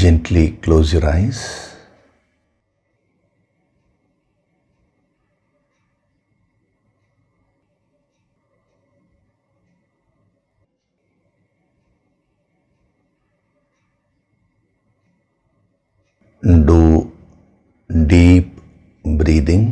Gently close your eyes. Do deep breathing.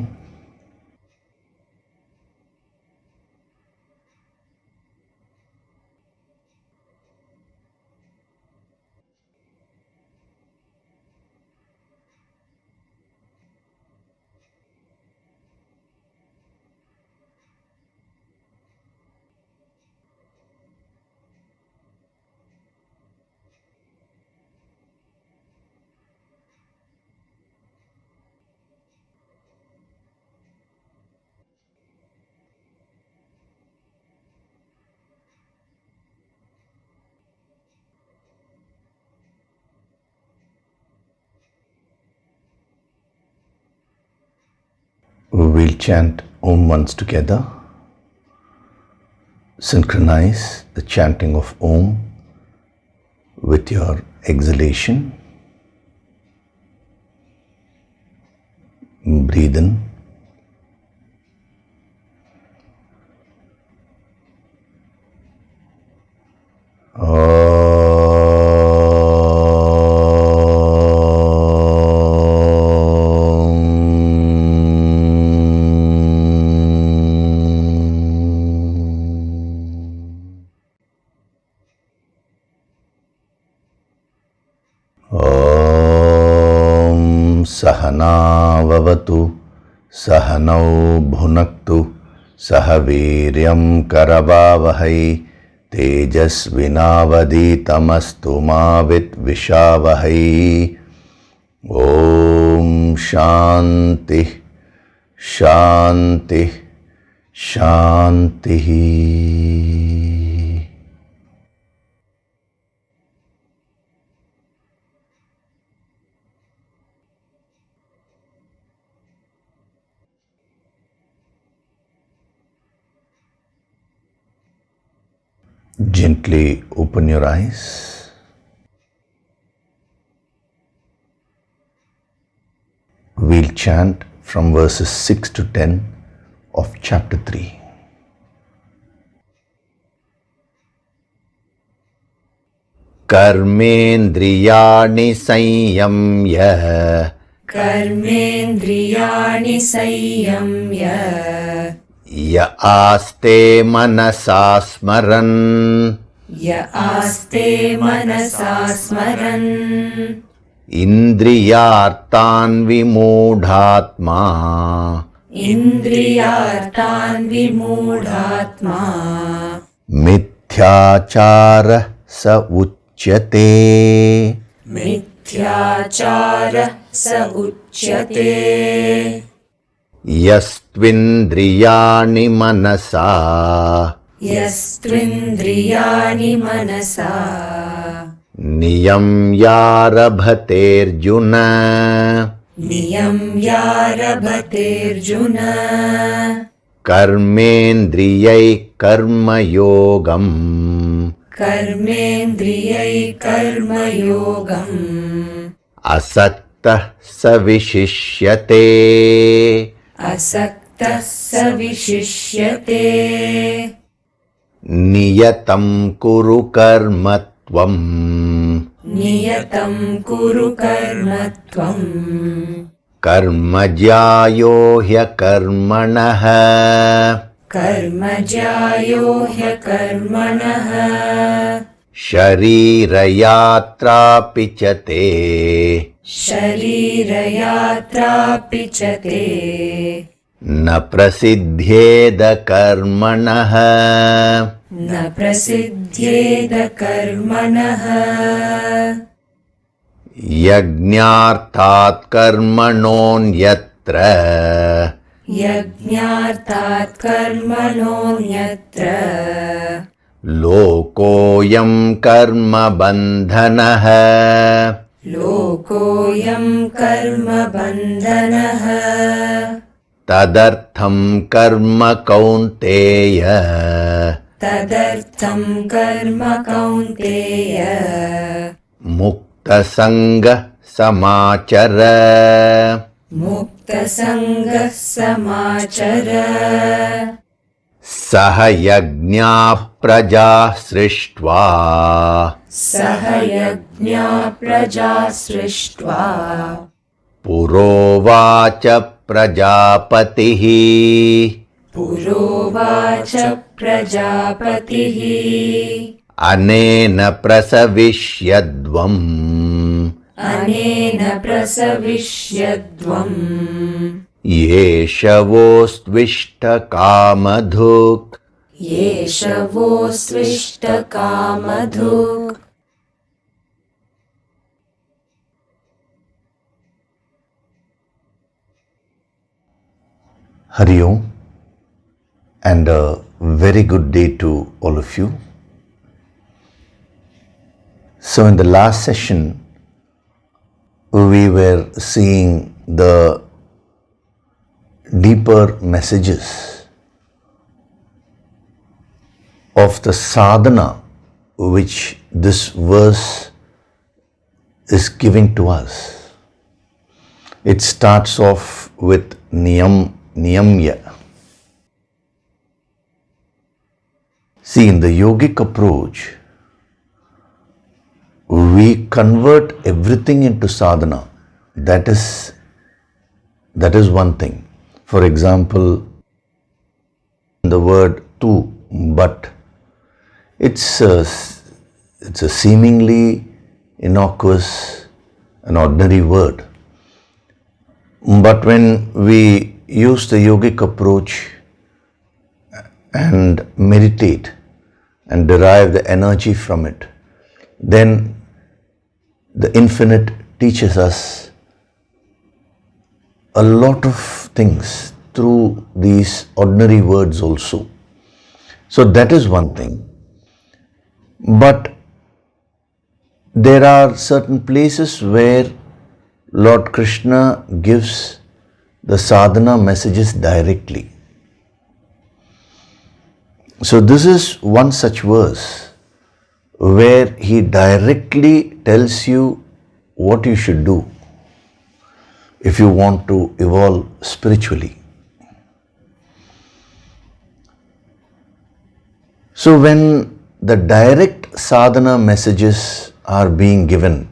We'll chant Om once together. Synchronize the chanting of Om with your exhalation. Breathe in. Sahana vavatu, sahanau bhunaktu, sahaviryam karavavahai, tejasvinavaditamastu ma vidvishavahai. Om Shanti, Shanti, Shanti. Gently open your eyes. We'll chant from verses 6 to 10 of chapter 3. Karmendriyani sanyamya, Karmendriyani sanyamya, ya aste manasa smaran, ya aste manasa smaran, indriyartan vimudhatma, indriyartan vimudhatma, mithyachara sa uchyate, mithyachara sa uchyate, yastvindriyani manasa, yastvindriyani manasa, niyamyarabhaterjuna, niyamyarabhaterjuna, karmendriyai karmayogam, Karmendriyai karmayogam, asaktah savishishyate, asaktas savishishyate, niyatam kuru karmatvam, niyatam kuru karmatvam, karmajyayo hyakarmanah, karmajayo hyakarmanah, sharirayatra pichate, sharirayatra pichate, na prasidhyeda karmanah, na prasidhyeda karmanah, yajñarthat karmanonyatra, यज्ञार्थात् कर्मणोऽन्यत्र lokoyam karma bandhanah, लोकोऽयं कर्मबन्धनः tadartham karma kaunteya, तदर्थं कर्म कौन्तेय mukta Muktasanga samachara. Muktasangah samachara. Sahayajñā praja srishtva. Sahayajñā praja srishtva. Purovacha prajapatihi. Purovacha prajapatihi. Anena prasavishyadvam. Anena prasavishyadvam. Yeshavostvishta kamadhuk. Yeshavostvishta kamadhuk. Hari Om, and a very good day to all of you. So in the last session, we were seeing the deeper messages of the sadhana which this verse is giving to us. It starts off with niyamya. See, in the yogic approach, we convert everything into sadhana. That is one thing. For example, the word tu, but, it's a seemingly innocuous, an ordinary word. But when we use the yogic approach and meditate and derive the energy from it, then the infinite teaches us a lot of things through these ordinary words also. So that is one thing. But there are certain places where Lord Krishna gives the sadhana messages directly. So this is one such verse where he directly tells you what you should do if you want to evolve spiritually. So when the direct sadhana messages are being given,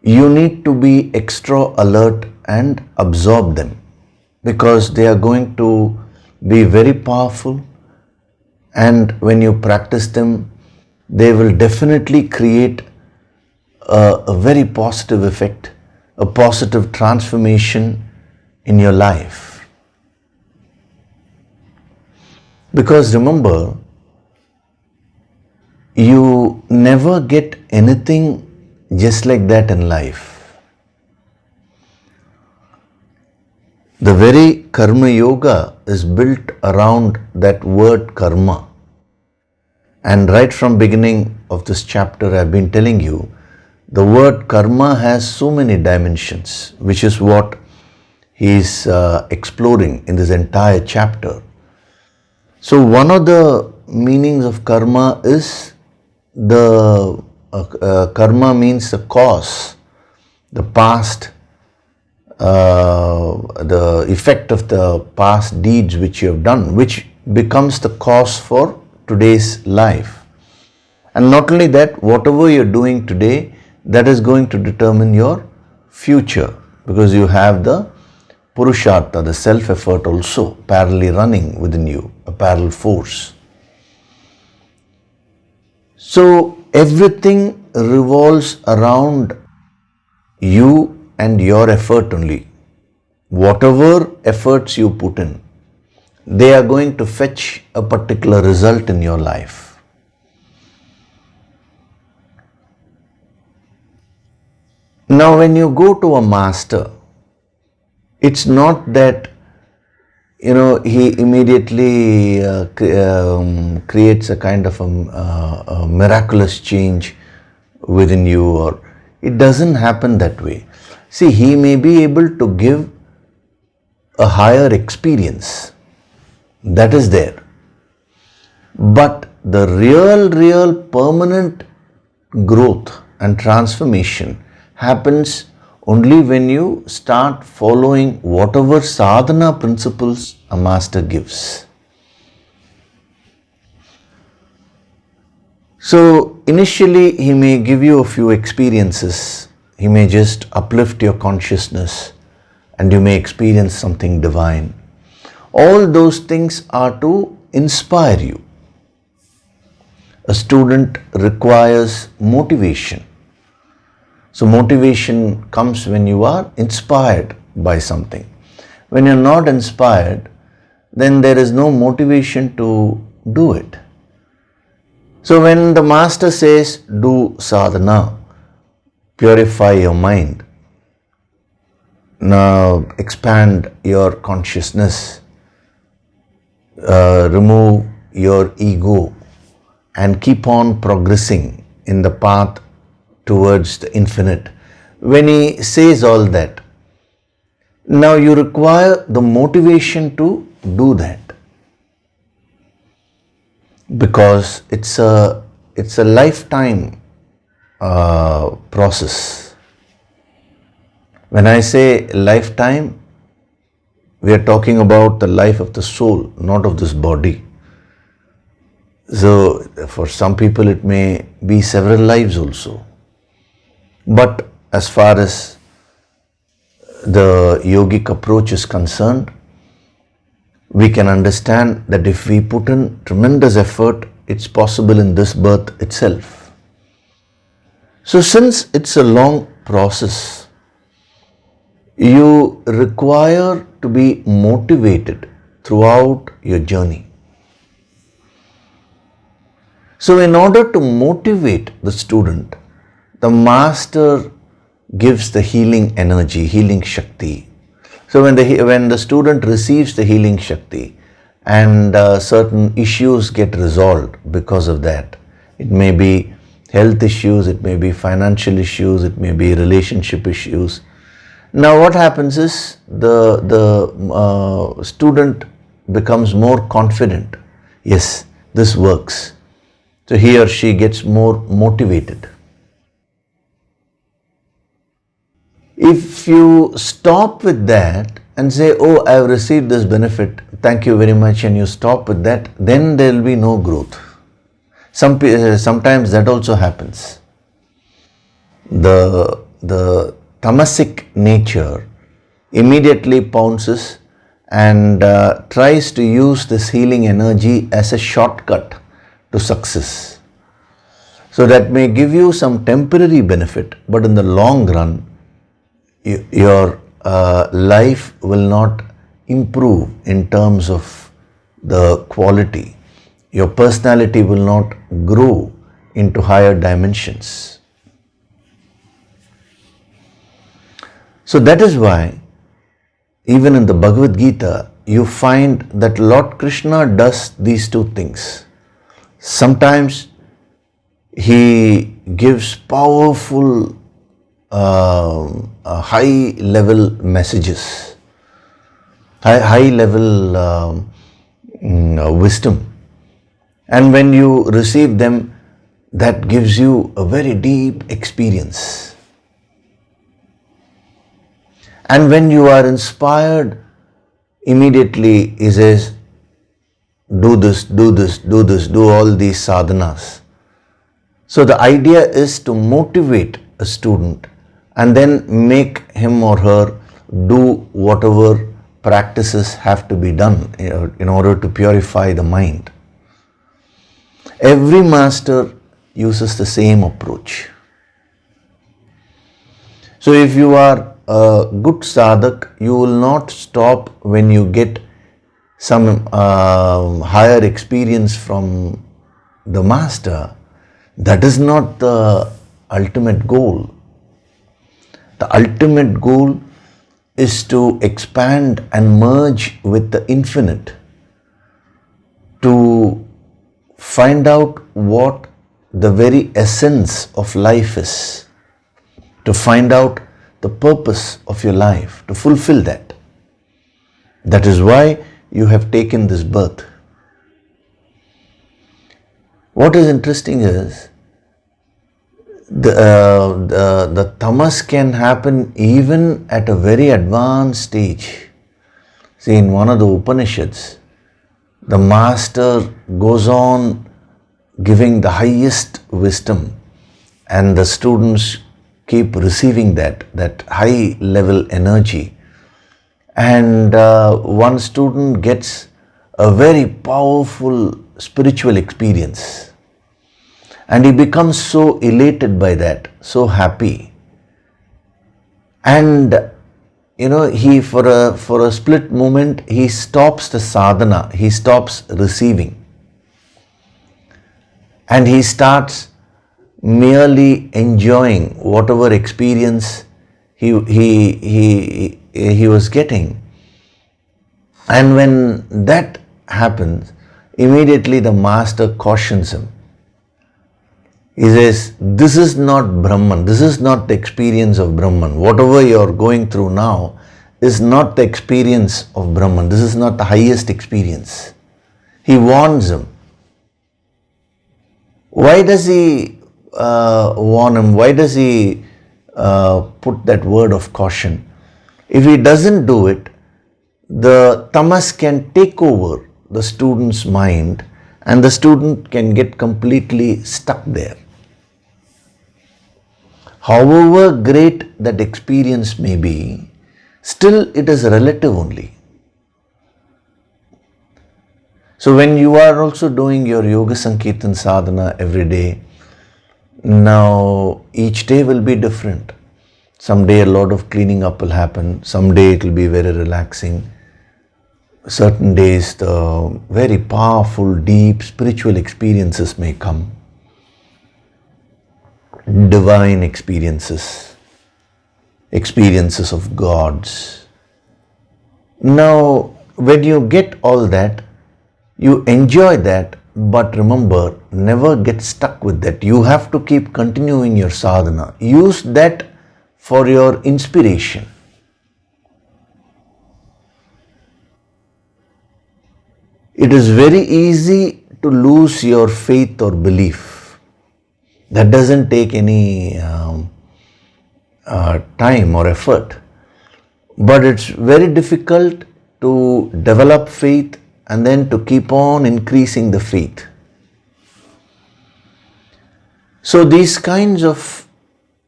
you need to be extra alert and absorb them, because they are going to be very powerful, and when you practice them, they will definitely create a very positive effect, a positive transformation in your life. Because remember, you never get anything just like that in life. The very karma yoga is built around that word karma. And right from beginning of this chapter, I've been telling you, the word karma has so many dimensions, which is what he is exploring in this entire chapter. So one of the meanings of karma is the karma means the cause, the past, the effect of the past deeds which you have done, which becomes the cause for today's life. And not only that, whatever you're doing today, that is going to determine your future, because you have the purushartha, the self-effort also parallelly running within you, a parallel force. So everything revolves around you and your effort only. Whatever efforts you put in, they are going to fetch a particular result in your life. Now when you go to a master, it's not that he immediately creates a kind of a miraculous change within you, or it doesn't happen that way. See, he may be able to give a higher experience, that is there. But the real permanent growth and transformation happens only when you start following whatever sadhana principles a master gives. So initially he may give you a few experiences, he may just uplift your consciousness and you may experience something divine. All those things are to inspire you. A student requires motivation. So motivation comes when you are inspired by something. When you're not inspired, then there is no motivation to do it. So when the master says, do sadhana, purify your mind, now expand your consciousness, remove your ego, and keep on progressing in the path towards the infinite. When he says all that, now you require the motivation to do that. Because it's a lifetime process. When I say lifetime, we are talking about the life of the soul, not of this body. So for some people it may be several lives also. But as far as the yogic approach is concerned, we can understand that if we put in tremendous effort, it's possible in this birth itself. So since it's a long process, you require to be motivated throughout your journey. So in order to motivate the student, the master gives the healing energy, healing Shakti. So when the student receives the healing Shakti and certain issues get resolved because of that, it may be health issues, it may be financial issues, it may be relationship issues. Now what happens is the student becomes more confident. Yes, this works. So he or she gets more motivated. If you stop with that and say, oh, I have received this benefit, thank you very much, and you stop with that, then there will be no growth. Sometimes that also happens. The tamasic nature immediately pounces and tries to use this healing energy as a shortcut to success. So that may give you some temporary benefit, but in the long run, your life will not improve in terms of the quality. Your personality will not grow into higher dimensions. So that is why even in the Bhagavad Gita, you find that Lord Krishna does these two things. Sometimes he gives powerful high level messages, high level wisdom, and when you receive them, that gives you a very deep experience. And when you are inspired, immediately he says, do this, do this, do this, do all these sadhanas. So the idea is to motivate a student and then make him or her do whatever practices have to be done in order to purify the mind. Every master uses the same approach. So if you are a good sadhak, you will not stop when you get some higher experience from the master. That is not the ultimate goal. The ultimate goal is to expand and merge with the infinite, to find out what the very essence of life is, to find out the purpose of your life, to fulfill that. That is why you have taken this birth. What is interesting is, the tamas can happen even at a very advanced stage. See, in one of the Upanishads, the master goes on giving the highest wisdom, and the students keep receiving that high level energy. And one student gets a very powerful spiritual experience, and he becomes so elated by that, so happy. And he for a split moment he stops the sadhana, he stops receiving, and he starts merely enjoying whatever experience he was getting. And when that happens, immediately the master cautions him. He says, this is not Brahman, this is not the experience of Brahman. Whatever you are going through now is not the experience of Brahman, this is not the highest experience. He warns him. Why does he warn him? Why does he put that word of caution? If he doesn't do it, the tamas can take over the student's mind and the student can get completely stuck there. However great that experience may be, still it is relative only. So when you are also doing your Yoga Sankirtan sadhana every day, now each day will be different. Some day a lot of cleaning up will happen, some day it will be very relaxing. Certain days the very powerful, deep spiritual experiences may come. Divine experiences, experiences of gods. Now, when you get all that, you enjoy that, but remember, never get stuck with that. You have to keep continuing your sadhana. Use that for your inspiration. It is very easy to lose your faith or belief. That doesn't take any time or effort. But it's very difficult to develop faith and then to keep on increasing the faith. So these kinds of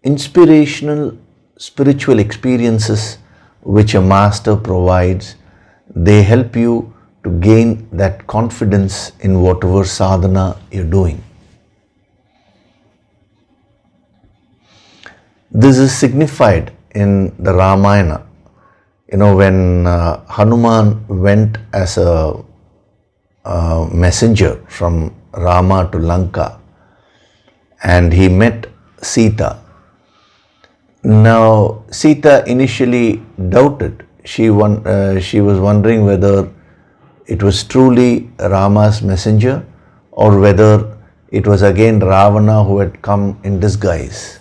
inspirational spiritual experiences which a master provides, they help you to gain that confidence in whatever sadhana you're doing. This is signified in the Ramayana. When Hanuman went as a messenger from Rama to Lanka and he met Sita. Now Sita initially doubted. She was wondering whether it was truly Rama's messenger or whether it was again Ravana who had come in disguise.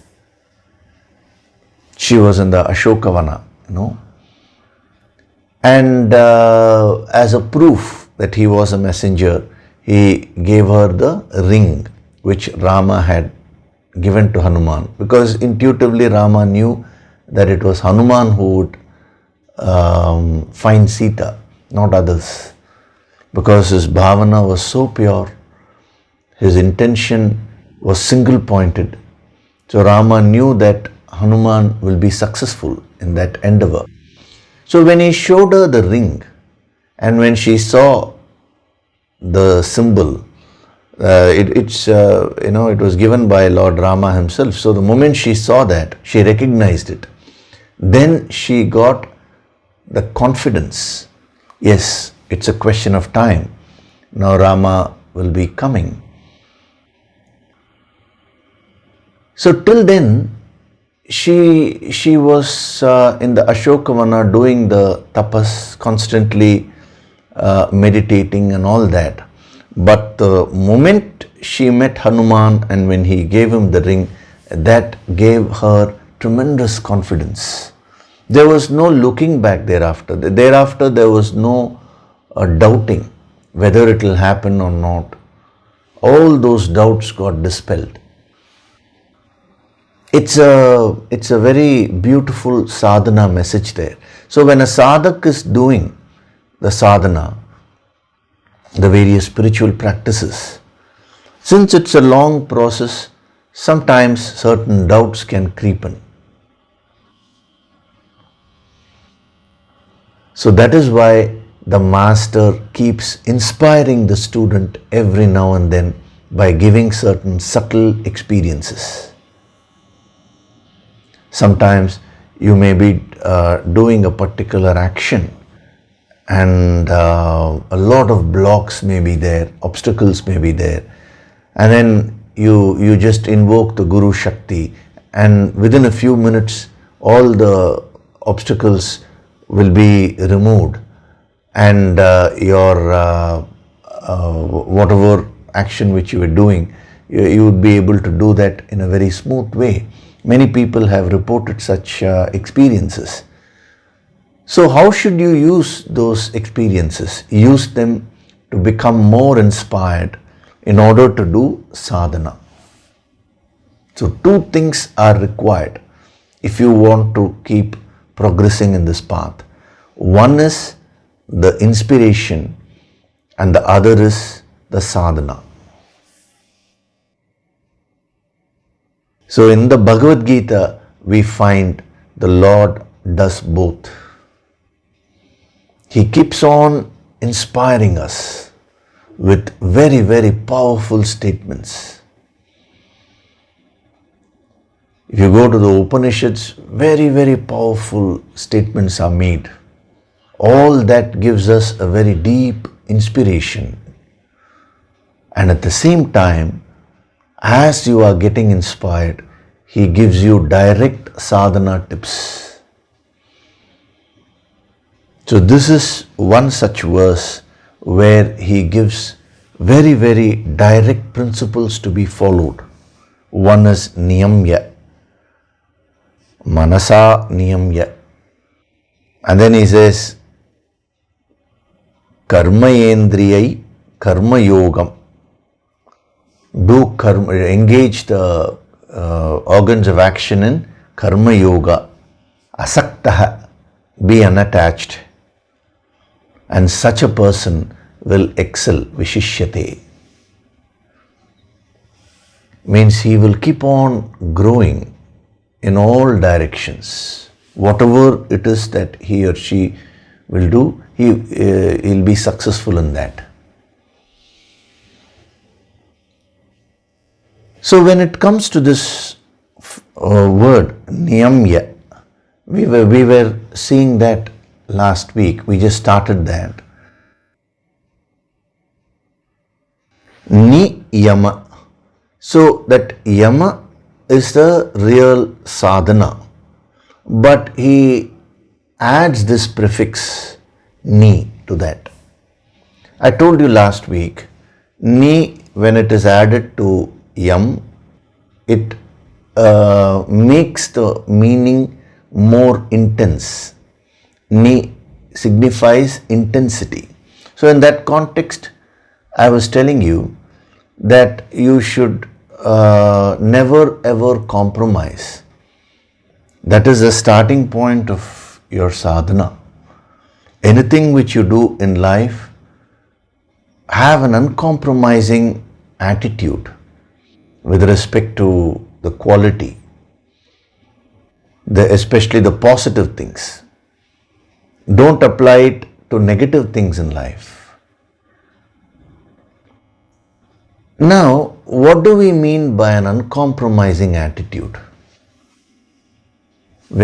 She was in the Ashokavana, And as a proof that he was a messenger, he gave her the ring which Rama had given to Hanuman. Because intuitively Rama knew that it was Hanuman who would find Sita, not others. Because his bhavana was so pure, his intention was single pointed. So Rama knew that Hanuman will be successful in that endeavor. So when he showed her the ring and when she saw the symbol, it was given by Lord Rama himself. So the moment she saw that, she recognized it. Then she got the confidence. Yes, it's a question of time. Now Rama will be coming. So till then, she was in the Ashokavana doing the tapas, constantly meditating and all that. But the moment she met Hanuman and when he gave him the ring, that gave her tremendous confidence. There was no looking back thereafter. Thereafter there was no doubting whether it will happen or not. All those doubts got dispelled. It's a very beautiful sadhana message there. So when a sadhak is doing the sadhana, the various spiritual practices, since it's a long process, sometimes certain doubts can creep in. So that is why the master keeps inspiring the student every now and then by giving certain subtle experiences. Sometimes you may be doing a particular action and a lot of blocks may be there, obstacles may be there, and then you just invoke the Guru Shakti, and within a few minutes all the obstacles will be removed, and your whatever action which you are doing, you would be able to do that in a very smooth way. Many people have reported such experiences. So how should you use those experiences? Use them to become more inspired in order to do sadhana. So two things are required if you want to keep progressing in this path. One is the inspiration and the other is the sadhana. So in the Bhagavad Gita, we find the Lord does both. He keeps on inspiring us with very, very powerful statements. If you go to the Upanishads, very, very powerful statements are made. All that gives us a very deep inspiration. And at the same time, as you are getting inspired, he gives you direct sadhana tips. So this is one such verse where he gives very, very direct principles to be followed. One is niyamya, manasa niyamya. And then he says, karma yendriyai karma yogam. Do karma, engage the organs of action in karma yoga. Asaktaha, be unattached. And such a person will excel, vishishyate. Means he will keep on growing in all directions. Whatever it is that he or she will do, he'll be successful in that. So when it comes to this word, niyamya, we were seeing that last week. We just started that. Niyama. So that yama is the real sadhana. But he adds this prefix ni to that. I told you last week, ni when it is added to yam, it makes the meaning more intense. Ni signifies intensity. So in that context, I was telling you that you should never ever compromise. That is the starting point of your sadhana. Anything which you do in life, have an uncompromising attitude with respect to the quality, especially the positive things. Don't apply it to negative things in life. Now, what do we mean by an uncompromising attitude?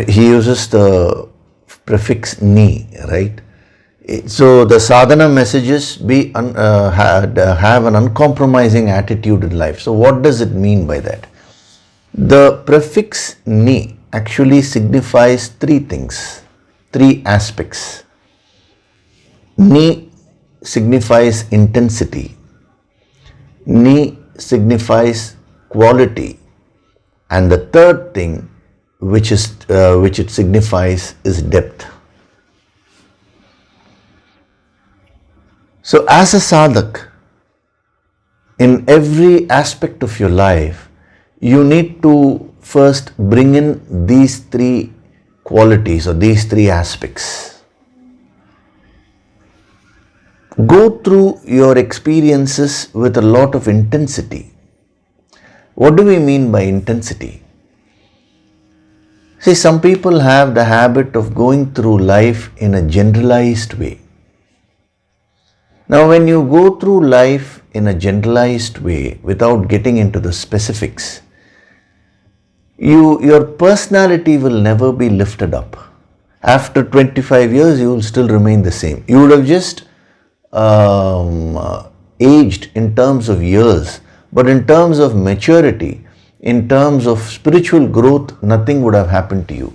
He uses the prefix ni, right? So the sadhana messages have an uncompromising attitude in life. So what does it mean by that? The prefix ni actually signifies three things, three aspects. Ni signifies intensity. Ni signifies quality. And the third thing which it signifies is depth. So as a sadhak, in every aspect of your life, you need to first bring in these three qualities or these three aspects. Go through your experiences with a lot of intensity. What do we mean by intensity? See, some people have the habit of going through life in a generalized way. Now, when you go through life in a generalized way without getting into the specifics, your personality will never be lifted up. After 25 years, you will still remain the same. You would have just aged in terms of years, but in terms of maturity, in terms of spiritual growth, nothing would have happened to you.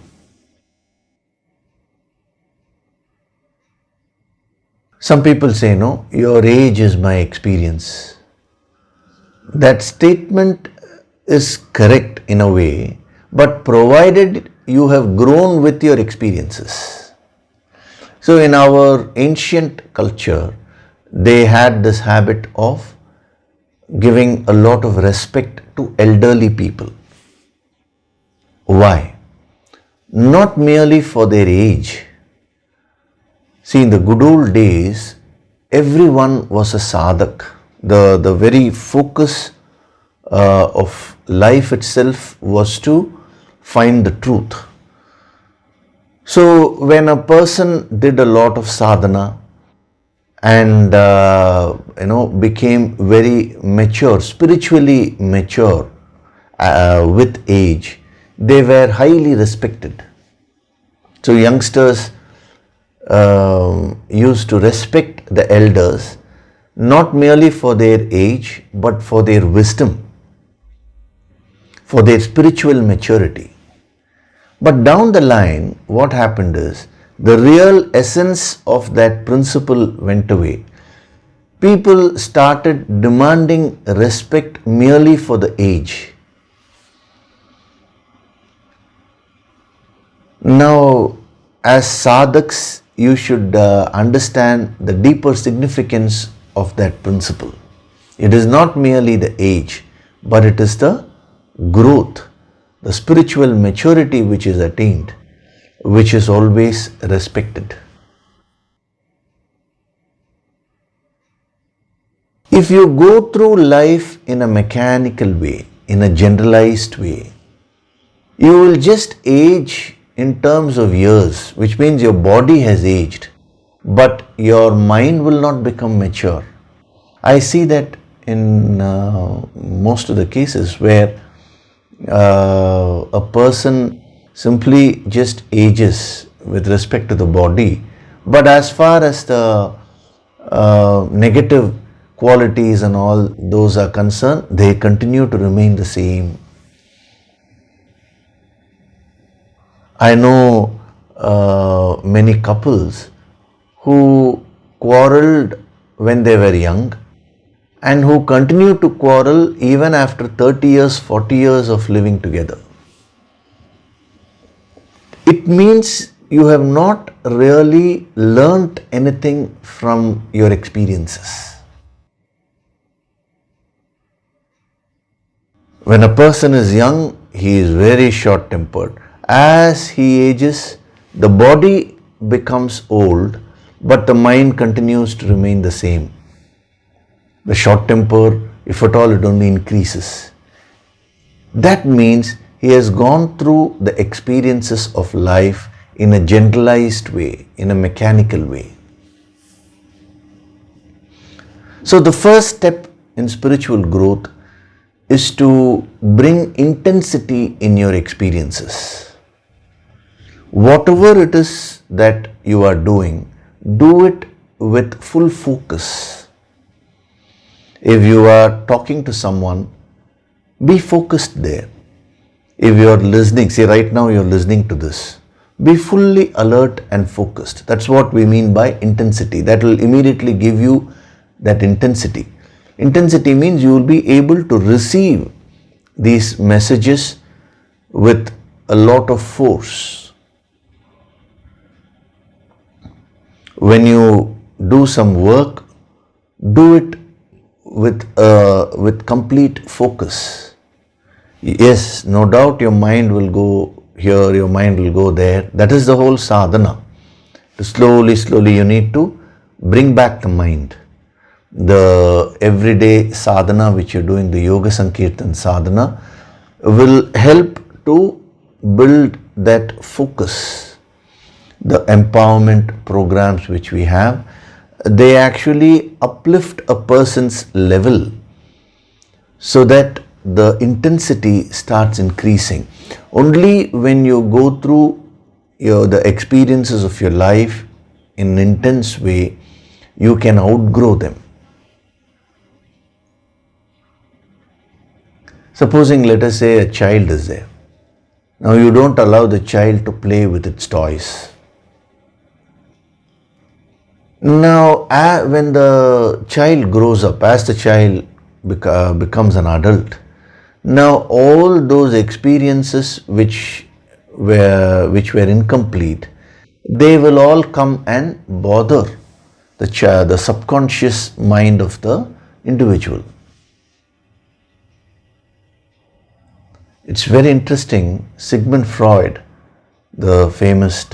Some people say, no, your age is my experience. That statement is correct in a way, but provided you have grown with your experiences. So in our ancient culture, they had this habit of giving a lot of respect to elderly people. Why? Not merely for their age. See, in the good old days, everyone was a sadhak. The very focus of life itself was to find the truth. So when a person did a lot of sadhana and became very mature, spiritually mature with age, they were highly respected. So youngsters used to respect the elders not merely for their age but for their wisdom, for their spiritual maturity. But down the line, what happened is the real essence of that principle went away. People started demanding respect merely for the age. Now, as sadhaks, you should understand the deeper significance of that principle. It is not merely the age, but it is the growth, the spiritual maturity which is attained, which is always respected. If you go through life in a mechanical way, in a generalized way, you will just age in terms of years, which means your body has aged, but your mind will not become mature. I see that in most of the cases where a person simply just ages with respect to the body, but as far as the negative qualities and all those are concerned, they continue to remain the same. I know many couples who quarreled when they were young and who continue to quarrel even after 30 years, 40 years of living together. It means you have not really learnt anything from your experiences. When a person is young, he is very short-tempered. As he ages, the body becomes old, but the mind continues to remain the same. The short temper, if at all, it only increases. That means he has gone through the experiences of life in a generalized way, in a mechanical way. So the first step in spiritual growth is to bring intensity in your experiences. Whatever it is that you are doing, do it with full focus. If you are talking to someone, be focused there. If you are listening, say right now you are listening to this, be fully alert and focused. That's what we mean by intensity. That will immediately give you that intensity. Intensity means you will be able to receive these messages with a lot of force. When you do some work, do it with complete focus. Yes, no doubt your mind will go here, your mind will go there. That is the whole sadhana. Slowly, you need to bring back the mind. The everyday sadhana which you're doing, the Yoga Sankirtan sadhana, will help to build that focus. The empowerment programs which we have, they actually uplift a person's level so that the intensity starts increasing. Only when you go through the experiences of your life in an intense way, you can outgrow them. Supposing, let us say, a child is there. Now you don't allow the child to play with its toys. Now, when the child grows up, as the child becomes an adult, now all those experiences which were incomplete, they will all come and bother the subconscious mind of the individual. It's very interesting. Sigmund Freud, the famous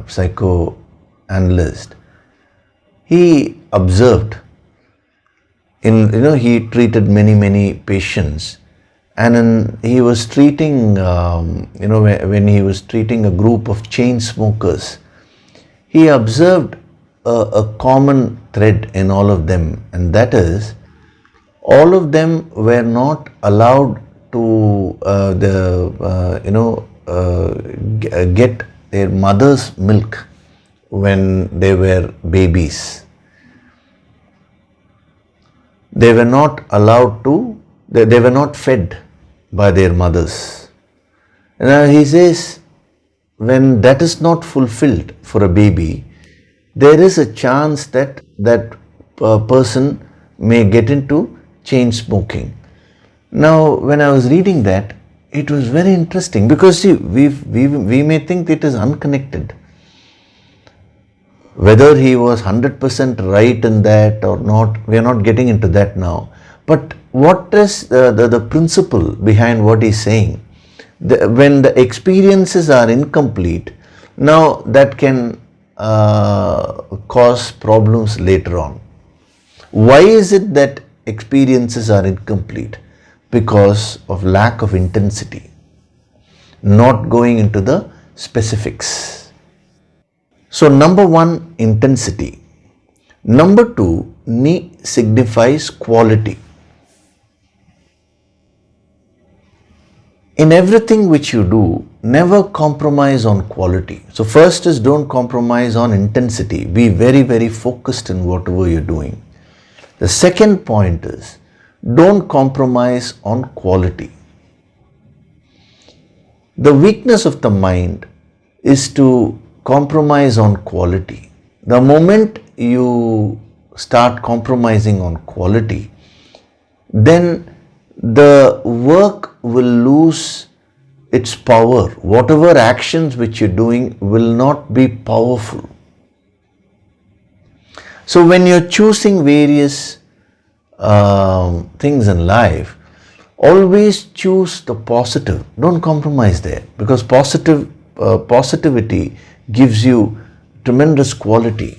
psychoanalyst, he observed he treated many patients, and he was treating when he was treating a group of chain smokers, he observed a common thread in all of them, and that is, all of them were not allowed to get their mother's milk when they were babies. They were not allowed to, they were not fed by their mothers. Now he says, when that is not fulfilled for a baby, there is a chance that person may get into chain smoking. Now, when I was reading that, it was very interesting, because see, we may think it is unconnected. Whether he was 100% right in that or not, we are not getting into that now. But what is the principle behind what he's saying? When the experiences are incomplete, now that can cause problems later on. Why is it that experiences are incomplete? Because of lack of intensity, not going into the specifics. So number one, intensity. Number two, ni signifies quality. In everything which you do, never compromise on quality. So first is, don't compromise on intensity. Be very focused in whatever you're doing. The second point is, don't compromise on quality. The weakness of the mind is to compromise on quality. The moment you start compromising on quality, then the work will lose its power. Whatever actions which you're doing will not be powerful. So when you're choosing various things in life, always choose the positive. Don't compromise there, because positivity gives you tremendous quality.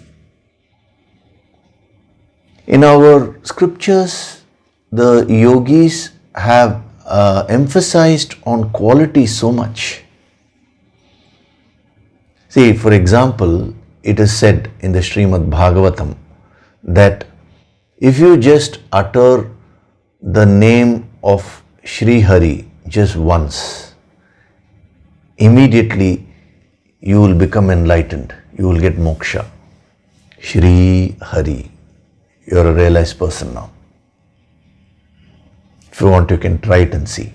In our scriptures, the yogis have emphasized on quality so much. See, for example, it is said in the Srimad Bhagavatam that if you just utter the name of Shri Hari just once, immediately you will become enlightened. You will get moksha. Shri Hari. You are a realized person now. If you want, you can try it and see.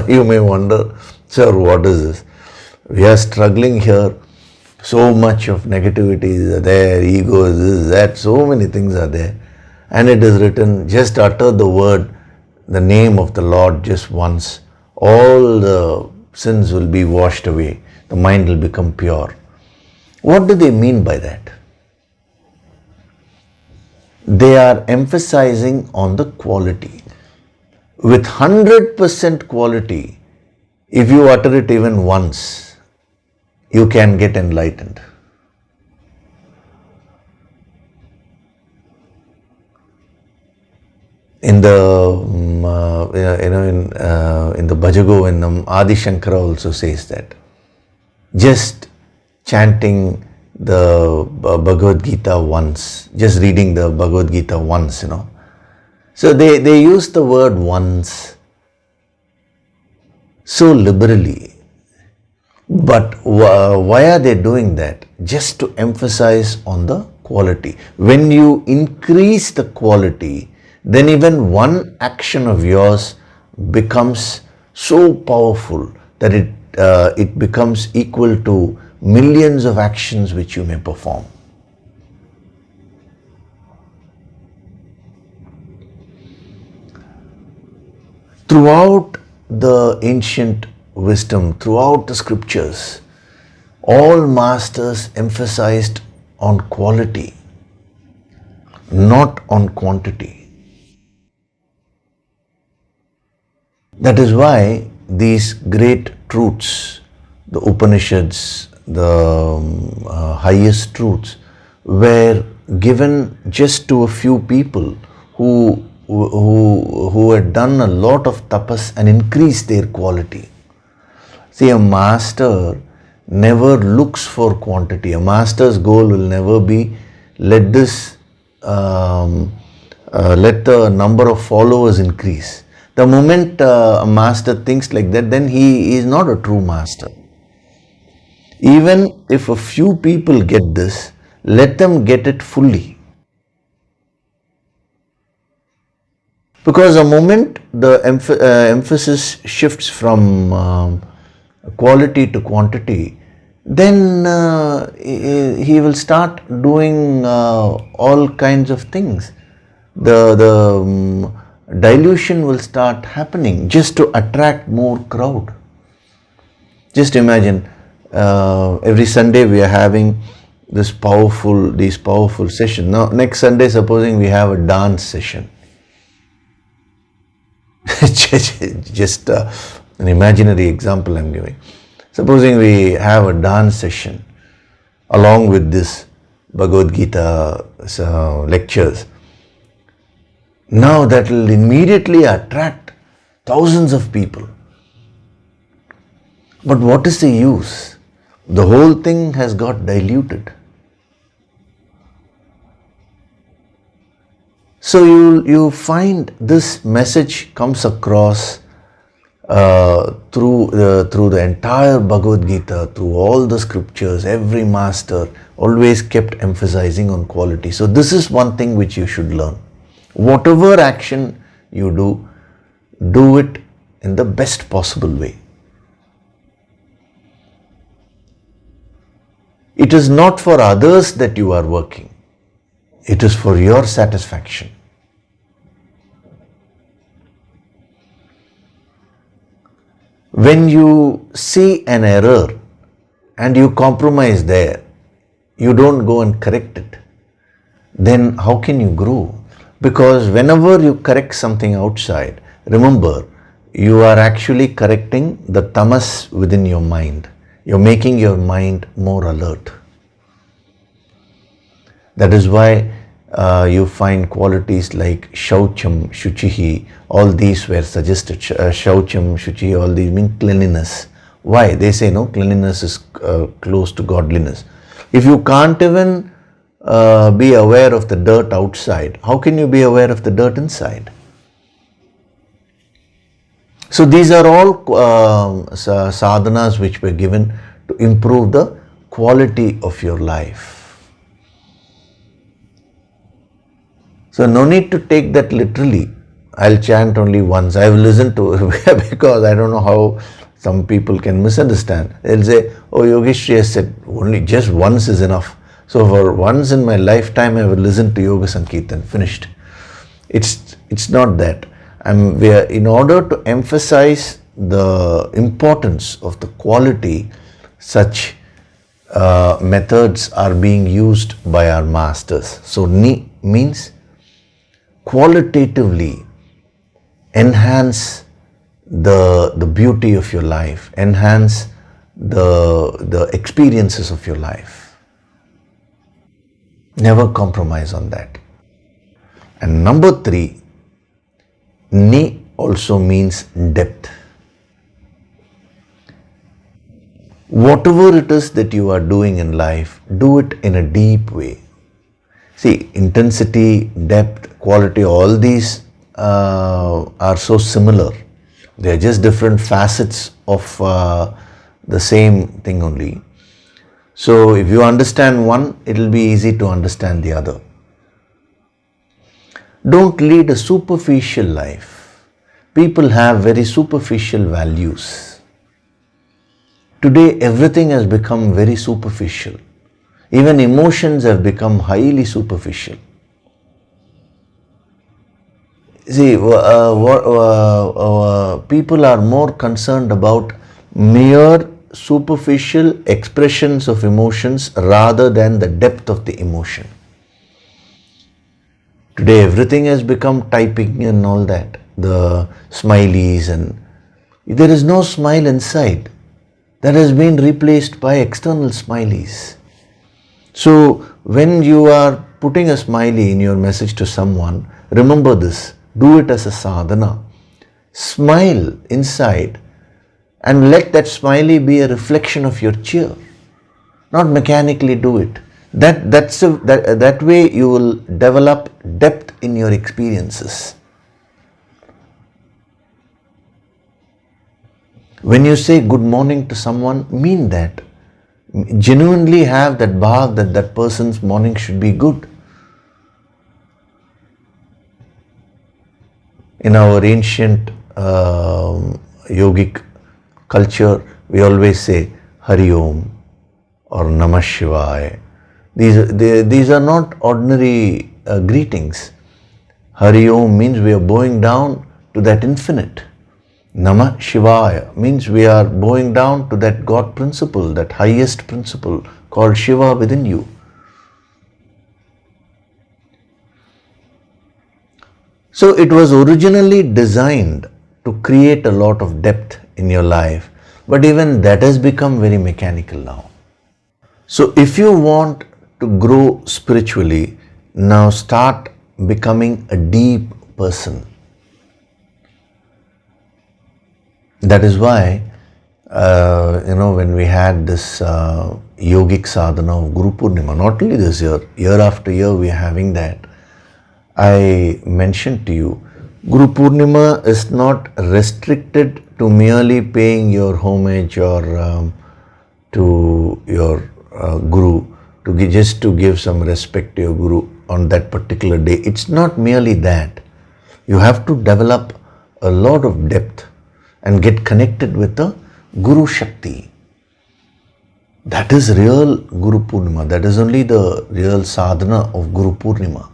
You may wonder, sir, what is this? We are struggling here. So much of negativity is there, ego, this, that, so many things are there. And it is written, just utter the word, the name of the Lord just once. All the sins will be washed away. The mind will become pure. What do they mean by that? They are emphasizing on the quality. with 100% quality, if you utter it even once, you can get enlightened. In the in the Bhajagovindam, Adi Shankara also says that just chanting the Bhagavad Gita once, just reading the Bhagavad Gita once, So they use the word once so liberally. But why are they doing that? Just to emphasize on the quality. When you increase the quality, then even one action of yours becomes so powerful that it becomes equal to millions of actions which you may perform. Throughout the ancient wisdom, throughout the scriptures, all masters emphasized on quality, not on quantity. That is why these great truths, the Upanishads, the highest truths, were given just to a few people who had done a lot of tapas and increased their quality. See, a master never looks for quantity. A master's goal will never be let the number of followers increase. The moment a master thinks like that, then he is not a true master. Even if a few people get this, let them get it fully. Because the moment the emphasis shifts from quality to quantity, then he will start doing all kinds of things. The dilution will start happening just to attract more crowd. Just imagine, every Sunday we are having these powerful sessions. Now next Sunday, supposing we have a dance session. Just an imaginary example I'm giving. Supposing we have a dance session along with this Bhagavad Gita lectures. Now that will immediately attract thousands of people. But what is the use? The whole thing has got diluted. So you find this message comes across through the entire Bhagavad Gita, through all the scriptures. Every master always kept emphasizing on quality. So this is one thing which you should learn. Whatever action you do it in the best possible way. It is not for others that you are working. It is for your satisfaction. When you see an error and you compromise there, you don't go and correct it, then how can you grow? Because whenever you correct something outside, remember, you are actually correcting the tamas within your mind. You're making your mind more alert. That is why you find qualities like shaucham, shuchihi, all these were suggested. Shaucham, shuchihi, all these mean cleanliness. Why? They say no, cleanliness is close to godliness. If you can't even be aware of the dirt outside, how can you be aware of the dirt inside? So these are all sadhanas which were given to improve the quality of your life. So no need to take that literally. I'll chant only once. I will listen to because I don't know how some people can misunderstand. They'll say, oh, Yogishri has said only just once is enough. So for once in my lifetime, I will listen to Yoga Sankirtan. Finished. It's not that. In order to emphasize the importance of the quality, such methods are being used by our masters. So ni means qualitatively enhance the beauty of your life, enhance the experiences of your life. Never compromise on that. And number 3, ni also means depth. Whatever it is that you are doing in life, do it in a deep way. See, intensity, depth, quality, all these are so similar. They are just different facets of the same thing only. So if you understand one, it will be easy to understand the other. Don't lead a superficial life. People have very superficial values. Today everything has become very superficial. Even emotions have become highly superficial. See, people are more concerned about mere superficial expressions of emotions rather than the depth of the emotion. Today everything has become typing and all that, the smileys, and there is no smile inside. That has been replaced by external smileys. So when you are putting a smiley in your message to someone, remember this, do it as a sadhana. Smile inside and let that smiley be a reflection of your cheer. Not mechanically do it. That way you will develop depth in your experiences. When you say good morning to someone, mean that. Genuinely have that bhav that that person's morning should be good. In our ancient yogic culture, we always say Hari Om or Namah Shivaya. These are not ordinary greetings. Hari Om means we are bowing down to that infinite. Namah Shivaya means we are bowing down to that God principle, that highest principle called Shiva within you. So it was originally designed to create a lot of depth in your life, but even that has become very mechanical now. So if you want to grow spiritually, now start becoming a deep person. That is why, when we had this yogic sadhana of Guru Purnima, not only this year after year we are having that, I mentioned to you, Guru Purnima is not restricted to merely paying your homage or to your Guru, just to give some respect to your Guru on that particular day. It's not merely that. You have to develop a lot of depth and get connected with the Guru Shakti. That is real Guru Purnima. That is only the real sadhana of Guru Purnima.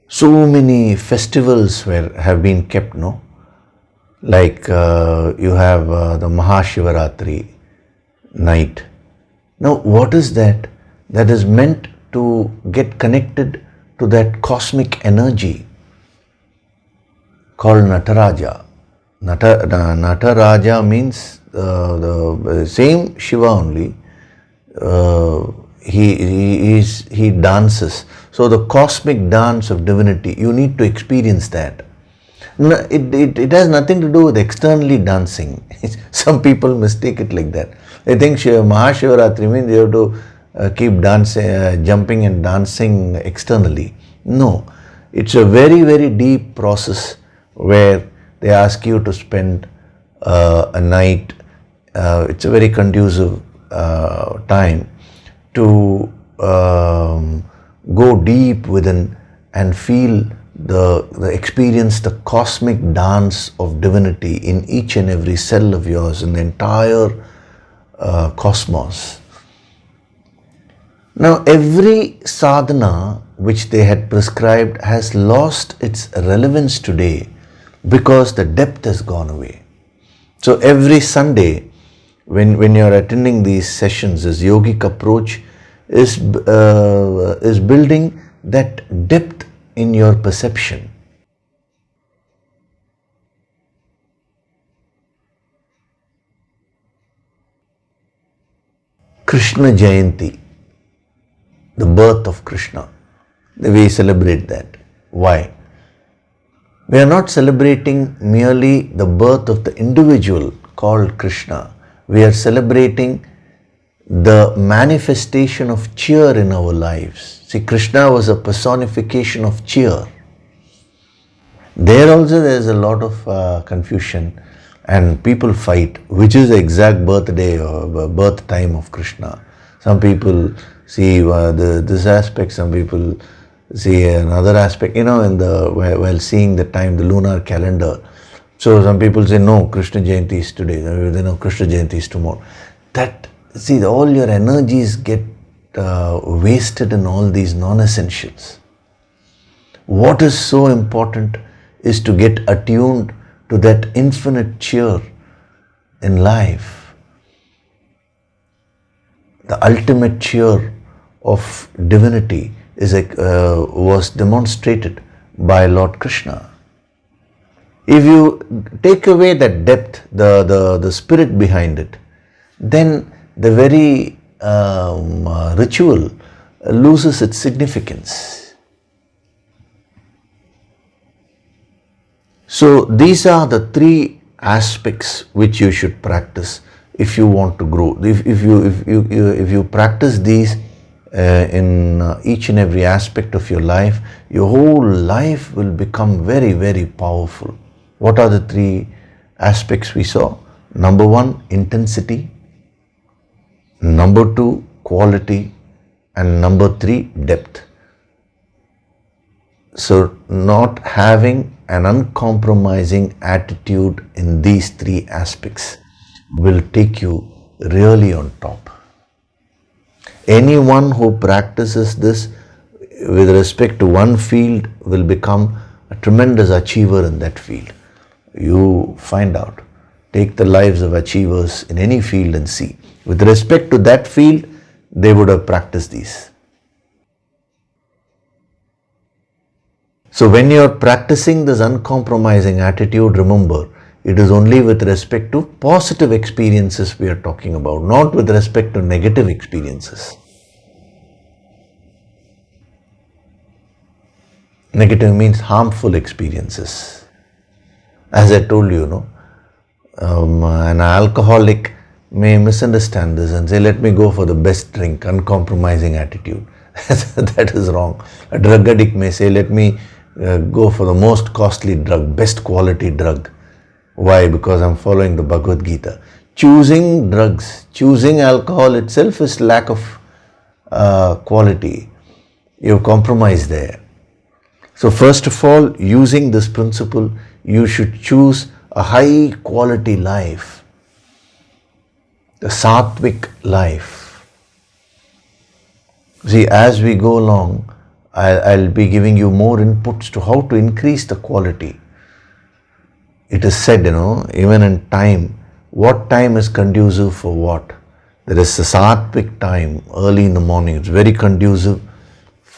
So many festivals have been kept, no? Like you have the Mahashivaratri night. Now what is that? That is meant to get connected to that cosmic energy called Nataraja. Nataraja means the same Shiva only. He dances. So the cosmic dance of divinity, you need to experience that. No, it has nothing to do with externally dancing. Some people mistake it like that. They think Mahashivaratri means you have to keep dancing, jumping and dancing externally. No, it's a very, very deep process where they ask you to spend a night. It's a very conducive time to go deep within and feel the experience, the cosmic dance of divinity in each and every cell of yours, in the entire cosmos. Now every sadhana which they had prescribed has lost its relevance today because the depth has gone away. So every Sunday when you are attending these sessions, this yogic approach is building that depth in your perception. Krishna Jayanti, the birth of Krishna, we celebrate that. Why? We are not celebrating merely the birth of the individual called Krishna. We are celebrating the manifestation of cheer in our lives. See, Krishna was a personification of cheer. There also there is a lot of confusion and people fight which is the exact birthday or birth time of Krishna. Some people see this aspect, some people see another aspect, while seeing the time, the lunar calendar. So some people say, no, Krishna Jayanti is today, Krishna Jayanti is tomorrow. All your energies get wasted in all these non-essentials. What is so important is to get attuned to that infinite cheer in life. The ultimate cheer of divinity was demonstrated by Lord Krishna. If you take away that depth, the spirit behind it, then the very ritual loses its significance. So these are the three aspects which you should practice if you want to grow. If you practice these in each and every aspect of your life, your whole life will become very, very powerful. What are the three aspects we saw? Number one, intensity. Number two, quality. And number three, depth. So not having an uncompromising attitude in these three aspects will take you really on top. Anyone who practices this with respect to one field will become a tremendous achiever in that field. You find out. Take the lives of achievers in any field and see. With respect to that field, they would have practiced these. So when you are practicing this uncompromising attitude, remember, it is only with respect to positive experiences we are talking about, not with respect to negative experiences. Negative means harmful experiences. As I told you, an alcoholic may misunderstand this and say, let me go for the best drink, uncompromising attitude. That is wrong. A drug addict may say, let me go for the most costly drug, best quality drug. Why? Because I'm following the Bhagavad Gita. Choosing drugs, choosing alcohol itself is lack of quality. You compromise there. So first of all, using this principle, you should choose a high quality life, the sattvic life. See, as we go along, I'll be giving you more inputs to how to increase the quality. It is said, even in time, what time is conducive for what? There is a sattvic time early in the morning. It's very conducive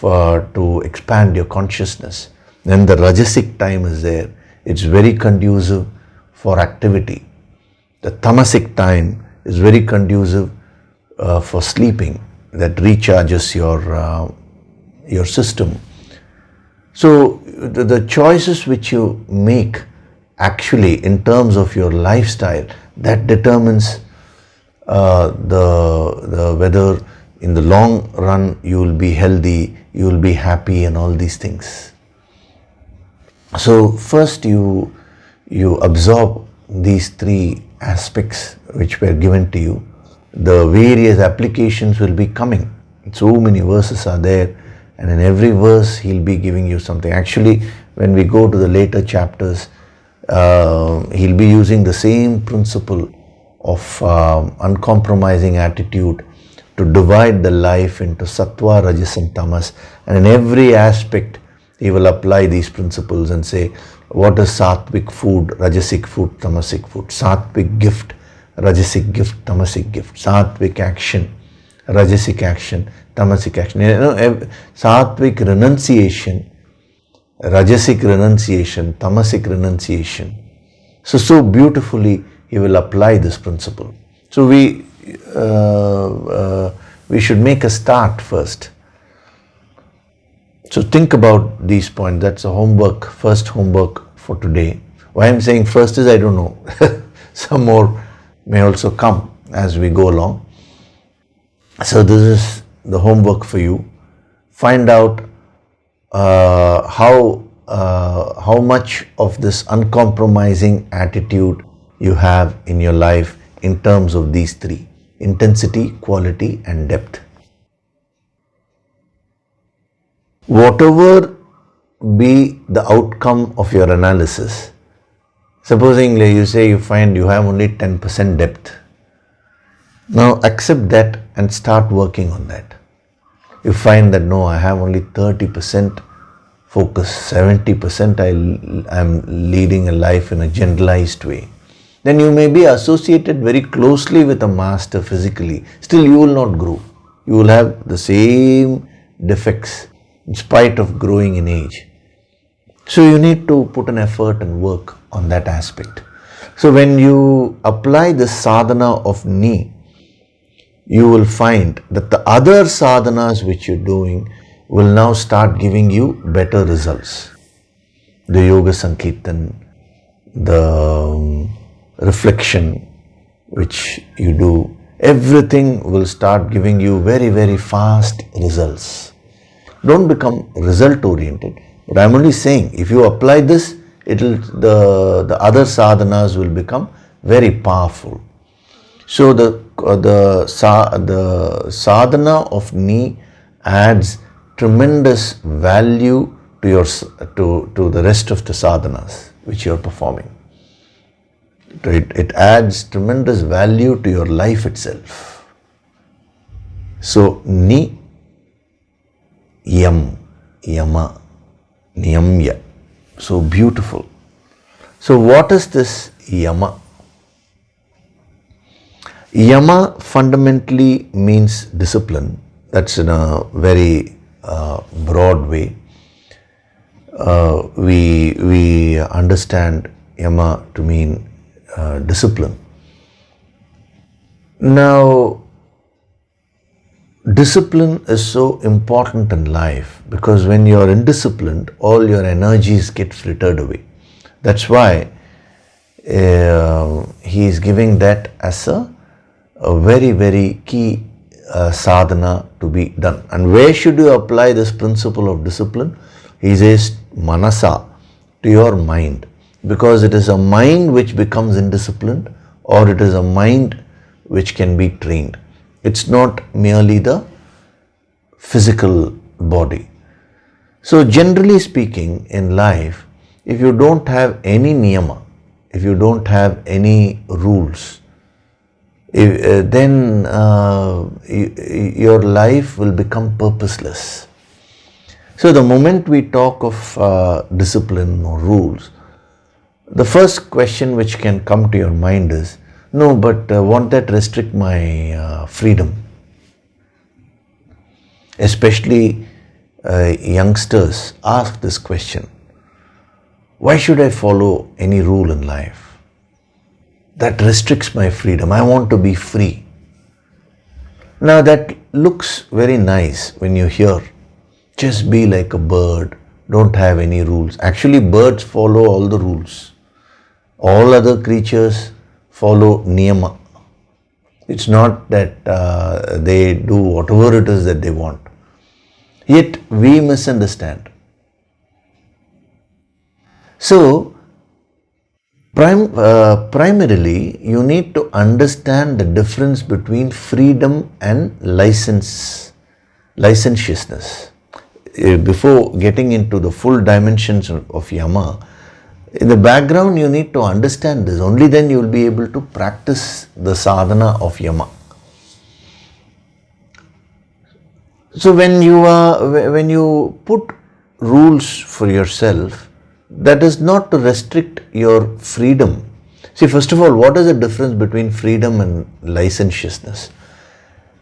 to expand your consciousness. Then the rajasic time is there. It's very conducive for activity. The tamasic time is very conducive for sleeping. That recharges your system. So the choices which you make actually in terms of your lifestyle, that determines the whether in the long run you will be healthy, you will be happy and all these things. So first you absorb these three aspects which were given to you. The various applications will be coming. So many verses are there, and in every verse he'll be giving you something. Actually, when we go to the later chapters, he'll be using the same principle of uncompromising attitude to divide the life into sattva, rajas and tamas, and in every aspect he will apply these principles and say, what is sattvic food, rajasic food, tamasic food, sattvic gift, rajasic gift, tamasic gift, sattvic action, rajasic action, tamasic action. Sattvic renunciation, rajasic renunciation, tamasic renunciation. So beautifully he will apply this principle. So we should make a start first. So think about these points. That's a homework, first homework for today. Why I'm saying first is I don't know. Some more may also come as we go along. So this is the homework for you. Find out how much of this uncompromising attitude you have in your life in terms of these three: intensity, quality and depth. Whatever be the outcome of your analysis, supposing you say you find you have only 10% depth, now accept that and start working on that. You find that no, I have only 30% focus, 70% I'm leading a life in a generalized way. Then you may be associated very closely with a master physically. Still you will not grow. You will have the same defects in spite of growing in age. So you need to put an effort and work on that aspect. So when you apply the sadhana of ni, you will find that the other sadhanas which you're doing will now start giving you better results. The yoga sankirtan, the reflection which you do, everything will start giving you very, very fast results. Don't become result oriented. But I'm only saying, if you apply this, the other sadhanas will become very powerful. So the sadhana of ni adds tremendous value to the rest of the sadhanas which you are performing. It adds tremendous value to your life itself. So ni, yama, niyamya. So beautiful. So what is this yama? Yama fundamentally means discipline. That's in a very broad way. We understand yama to mean discipline. Now, discipline is so important in life because when you are indisciplined, all your energies get frittered away. That's why he is giving that as a very, very key sadhana to be done. And where should you apply this principle of discipline? He says manasa, to your mind, because it is a mind which becomes indisciplined or it is a mind which can be trained. It's not merely the physical body. So generally speaking in life, if you don't have any niyama, if you don't have any rules, then your life will become purposeless. So the moment we talk of discipline or rules, the first question which can come to your mind is, no, but won't that restrict my freedom? Especially youngsters ask this question. Why should I follow any rule in life? That restricts my freedom. I want to be free. Now that looks very nice when you hear, just be like a bird, don't have any rules. Actually, birds follow all the rules. All other creatures follow niyama. It's not that they do whatever it is that they want. Yet we misunderstand. So, primarily, you need to understand the difference between freedom and licentiousness. Before getting into the full dimensions of yama, in the background you need to understand this. Only then you will be able to practice the sadhana of yama. So when you put rules for yourself, that is not to restrict your freedom. See, first of all, what is the difference between freedom and licentiousness?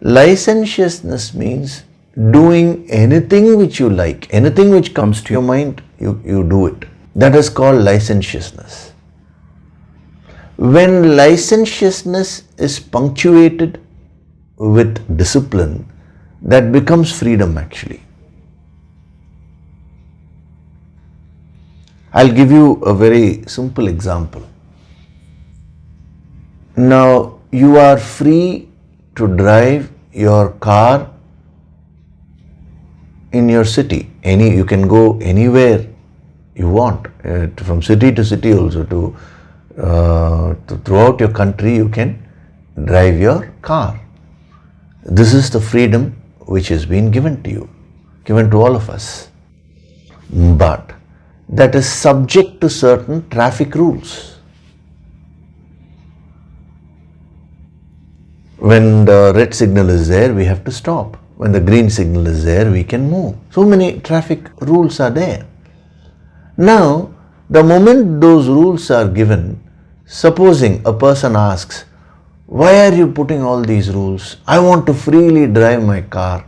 Licentiousness means doing anything which you like, anything which comes to your mind, you do it. That is called licentiousness. When licentiousness is punctuated with discipline, that becomes freedom actually. I'll give you a very simple example. Now, you are free to drive your car in your city. You can go anywhere you want, from city to city also, to throughout your country you can drive your car. This is the freedom which has been given to you, given to all of us. But that is subject to certain traffic rules. When the red signal is there, we have to stop. When the green signal is there, we can move. So many traffic rules are there. Now, the moment those rules are given, supposing a person asks, why are you putting all these rules? I want to freely drive my car.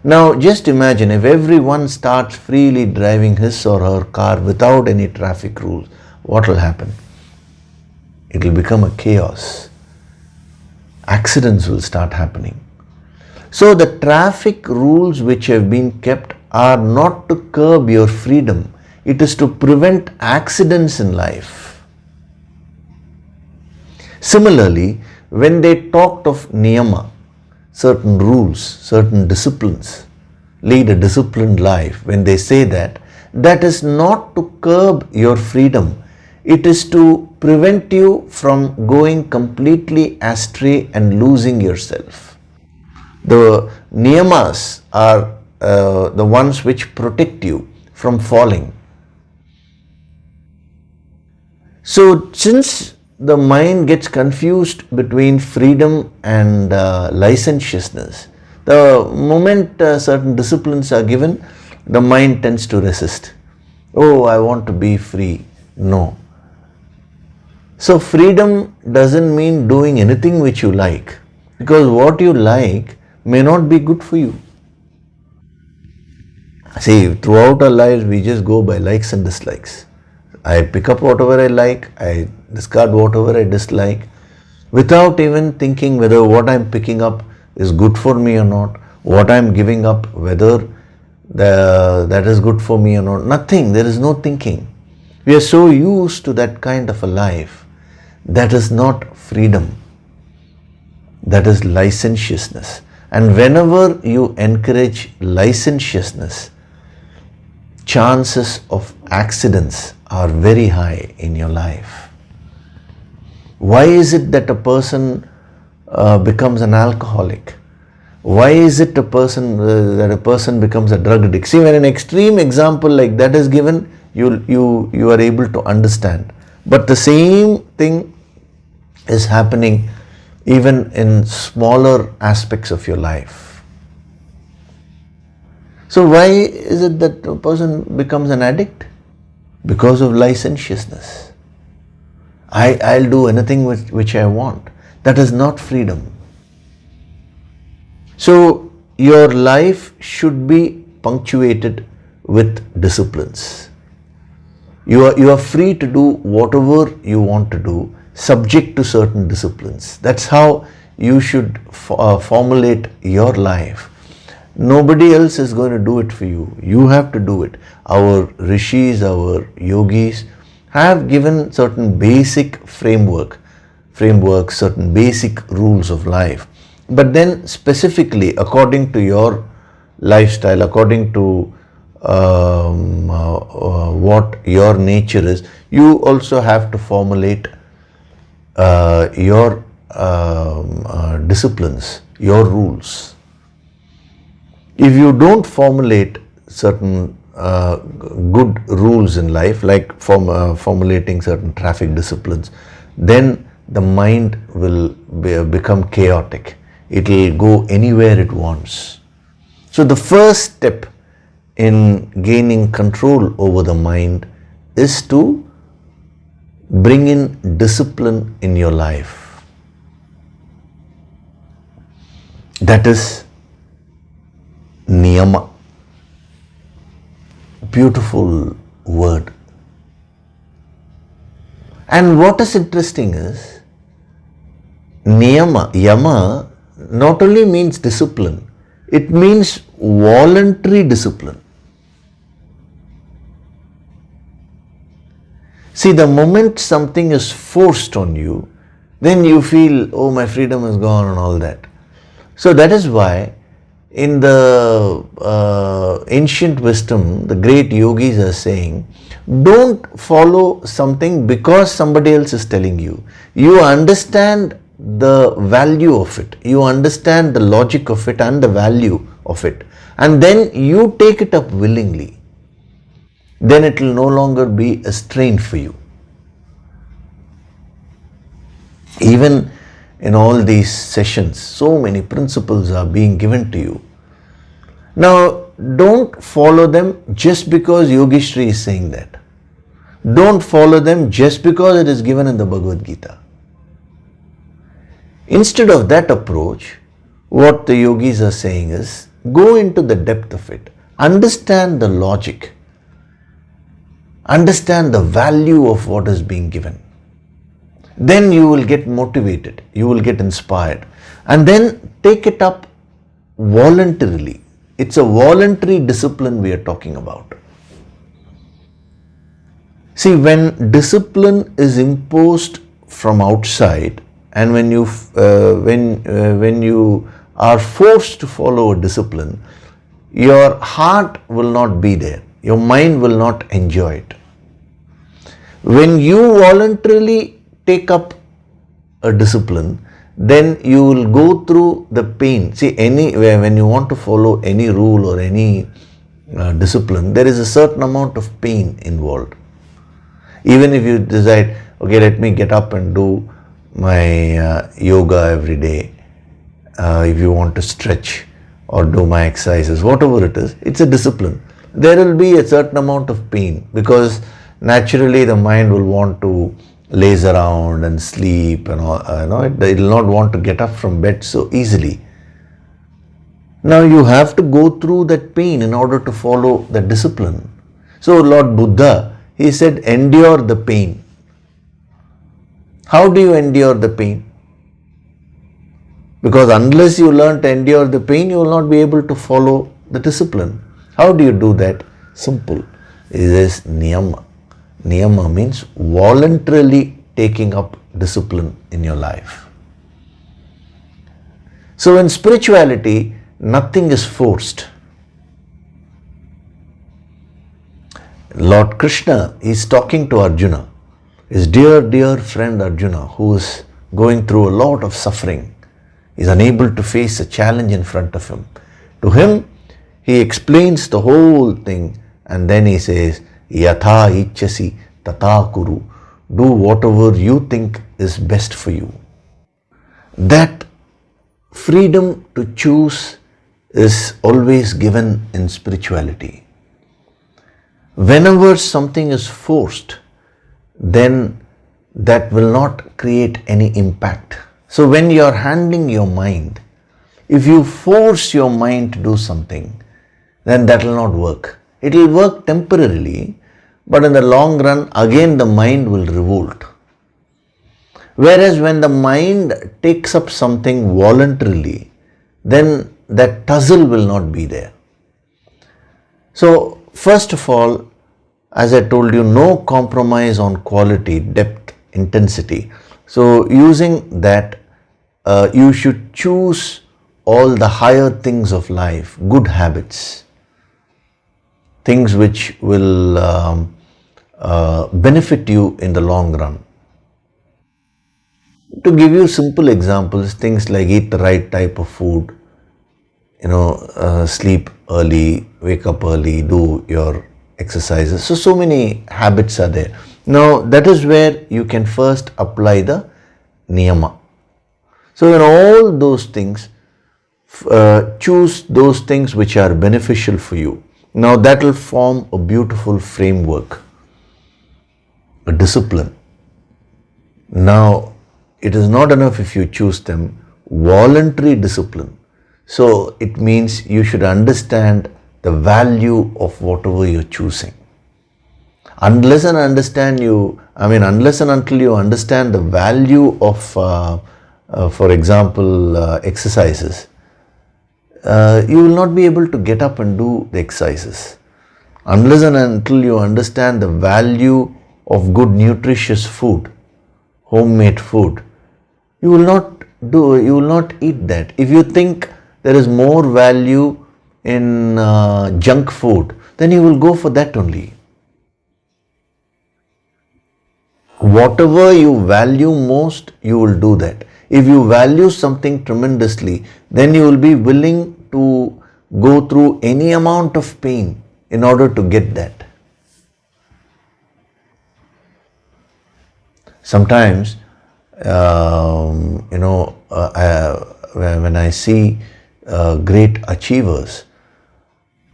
Now, just imagine if everyone starts freely driving his or her car without any traffic rules, what will happen? It will become a chaos. Accidents will start happening. So the traffic rules which have been kept are not to curb your freedom. It is to prevent accidents in life. Similarly, when they talked of niyama, certain rules, certain disciplines, lead a disciplined life, when they say that, that is not to curb your freedom. It is to prevent you from going completely astray and losing yourself. The niyamas are the ones which protect you from falling. So, since the mind gets confused between freedom and licentiousness, the moment certain disciplines are given, the mind tends to resist. Oh, I want to be free. No. So, freedom doesn't mean doing anything which you like, because what you like may not be good for you. See, throughout our lives, we just go by likes and dislikes. I pick up whatever I like, I discard whatever I dislike, without even thinking whether what I'm picking up is good for me or not, what I'm giving up, whether that is good for me or not. Nothing, there is no thinking. We are so used to that kind of a life. That is not freedom. That is licentiousness. And whenever you encourage licentiousness, chances of accidents are very high in your life. Why is it that a person becomes an alcoholic? Why is it that a person becomes a drug addict? See, when an extreme example like that is given, you are able to understand. But the same thing is happening even in smaller aspects of your life. So why is it that a person becomes an addict? Because of licentiousness. I'll do anything which I want. That is not freedom. So your life should be punctuated with disciplines. You are free to do whatever you want to do, subject to certain disciplines. That's how you should formulate your life. Nobody else is going to do it for you. You have to do it. Our rishis, our yogis have given certain basic frameworks, certain basic rules of life. But then specifically according to your lifestyle, according to what your nature is, you also have to formulate your disciplines, your rules. If you don't formulate certain good rules in life, like formulating certain traffic disciplines, then the mind will become chaotic. It will go anywhere it wants. So the first step in gaining control over the mind is to bring in discipline in your life. That is niyama. Beautiful word. And what is interesting is, niyama, yama, not only means discipline, it means voluntary discipline. See, the moment something is forced on you, then you feel, oh, my freedom is gone and all that. So that is why in the ancient wisdom, the great yogis are saying, don't follow something because somebody else is telling you. You understand the value of it. You understand the logic of it and the value of it. And then you take it up willingly. Then it will no longer be a strain for you. Even in all these sessions, so many principles are being given to you. Now, don't follow them just because Yogishri is saying that. Don't follow them just because it is given in the Bhagavad Gita. Instead of that approach, what the yogis are saying is, go into the depth of it. Understand the logic. Understand the value of what is being given. Then you will get motivated, you will get inspired, and then take it up voluntarily. It's a voluntary discipline we are talking about. See, when discipline is imposed from outside, and when you are forced to follow a discipline, your heart will not be there. Your mind will not enjoy it. When you voluntarily take up a discipline, then you will go through the pain. See, when you want to follow any rule or any discipline, there is a certain amount of pain involved. Even if you decide, okay, let me get up and do my yoga every day, if you want to stretch or do my exercises, whatever it is, it's a discipline. There will be a certain amount of pain because naturally the mind will want to laze around and sleep and all, it will not want to get up from bed so easily. Now you have to go through that pain in order to follow the discipline. So Lord Buddha, he said, endure the pain. How do you endure the pain? Because unless you learn to endure the pain, you will not be able to follow the discipline. How do you do that? Simple. It is niyama. Niyama means voluntarily taking up discipline in your life. So in spirituality, nothing is forced. Lord Krishna is talking to Arjuna, his dear friend Arjuna, who is going through a lot of suffering, is unable to face a challenge in front of him. To him, he explains the whole thing and then he says, Yatha ichchasi tata kuru. Do whatever you think is best for you. That freedom to choose is always given in spirituality. Whenever something is forced, then that will not create any impact. So when you are handling your mind, if you force your mind to do something, then that will not work. It will work temporarily, but in the long run, again the mind will revolt. Whereas when the mind takes up something voluntarily, then that tussle will not be there. So first of all, as I told you, no compromise on quality, depth, intensity. So using that, you should choose all the higher things of life, good habits, things which will benefit you in the long run. To give you simple examples, things like eat the right type of food, sleep early, wake up early, do your exercises. So many habits are there. Now that is where you can first apply the niyama. So in all those things, choose those things which are beneficial for you. Now that will form a beautiful framework, a discipline. Now it is not enough if you choose them, voluntary discipline. So it means you should understand the value of whatever you're choosing. Unless and until you understand the value of, for example, exercises, you will not be able to get up and do the exercises. Unless and until you understand the value of good nutritious food, homemade food, you will not eat that. If you think there is more value in junk food, then you will go for that only. Whatever you value most, you will do that. If you value something tremendously, then you will be willing to go through any amount of pain in order to get that. Sometimes, when I see great achievers,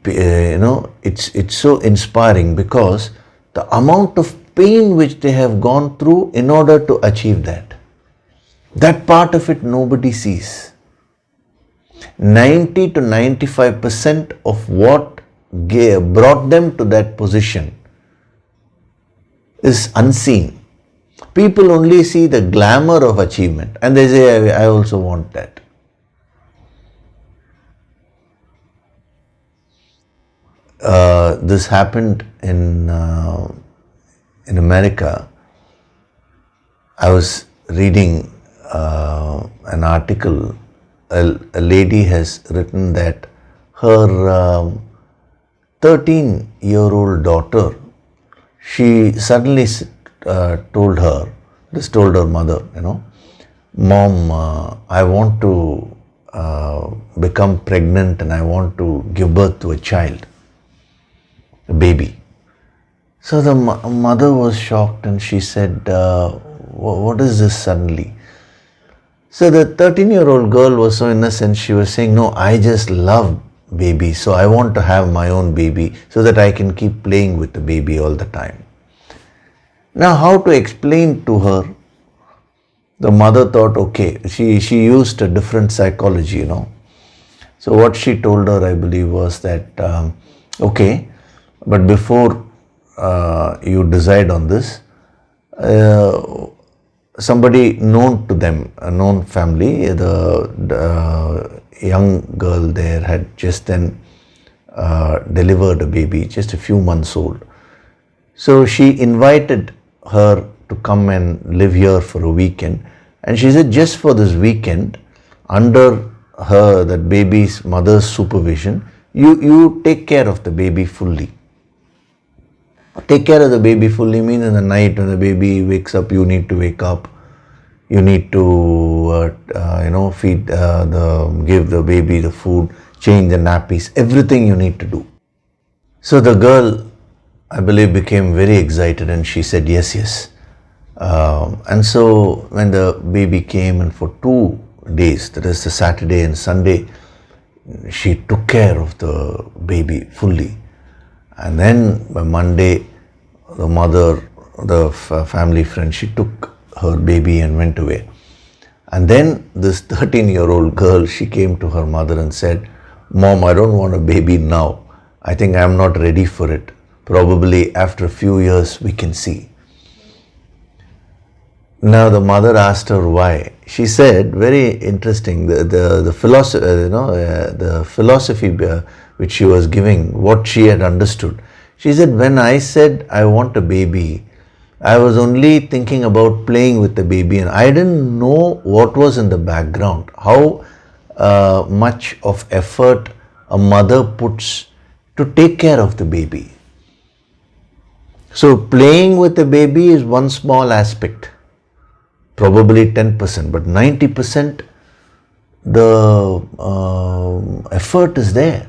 it's so inspiring, because the amount of pain which they have gone through in order to achieve that part of it nobody sees. 90 to 95% of what brought them to that position is unseen. People only see the glamour of achievement and they say, I also want that. This happened in America. I was reading an article. A lady has written that her 13-year-old daughter, she suddenly told her mother, Mom, I want to become pregnant and I want to give birth to a child, a baby. So the mother was shocked and she said, what is this suddenly? So the 13-year-old girl was so innocent, she was saying, no, I just love babies, so I want to have my own baby so that I can keep playing with the baby all the time. Now how to explain to her? The mother thought, okay, she used a different psychology, So what she told her, I believe, was that, okay, but before you decide on this, somebody known to them, a known family, the young girl there had just then delivered a baby, just a few months old. So she invited her to come and live here for a weekend, and she said, just for this weekend, under her, that baby's mother's supervision, you take care of the baby fully. Take care of the baby fully means in the night when the baby wakes up, you need to wake up. You need to, feed, give the baby the food, change the nappies, everything you need to do. So the girl, I believe, became very excited and she said, yes. And so when the baby came, and for 2 days, that is the Saturday and Sunday, she took care of the baby fully. And then by Monday, the mother, the family friend, she took her baby and went away. And then this 13-year-old girl, she came to her mother and said, Mom, I don't want a baby now. I think I'm not ready for it. Probably after a few years we can see. Now the mother asked her why. She said, very interesting, the philosophy which she was giving, what she had understood. She said, when I said I want a baby, I was only thinking about playing with the baby and I didn't know what was in the background, how much of effort a mother puts to take care of the baby. So playing with the baby is one small aspect, probably 10%, but 90% the effort is there.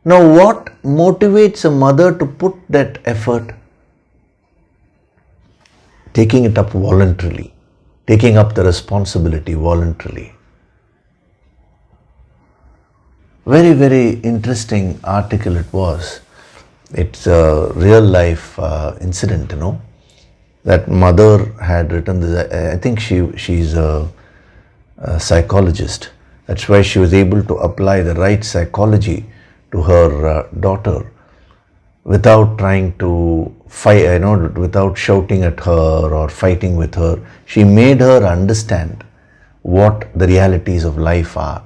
Now what motivates a mother to put that effort? Taking it up voluntarily, taking up the responsibility voluntarily. Very, very interesting article it was. It's a real life incident, That mother had written this. I think she's a psychologist. That's why she was able to apply the right psychology to her daughter without trying to fight, without shouting at her or fighting with her. She made her understand what the realities of life are.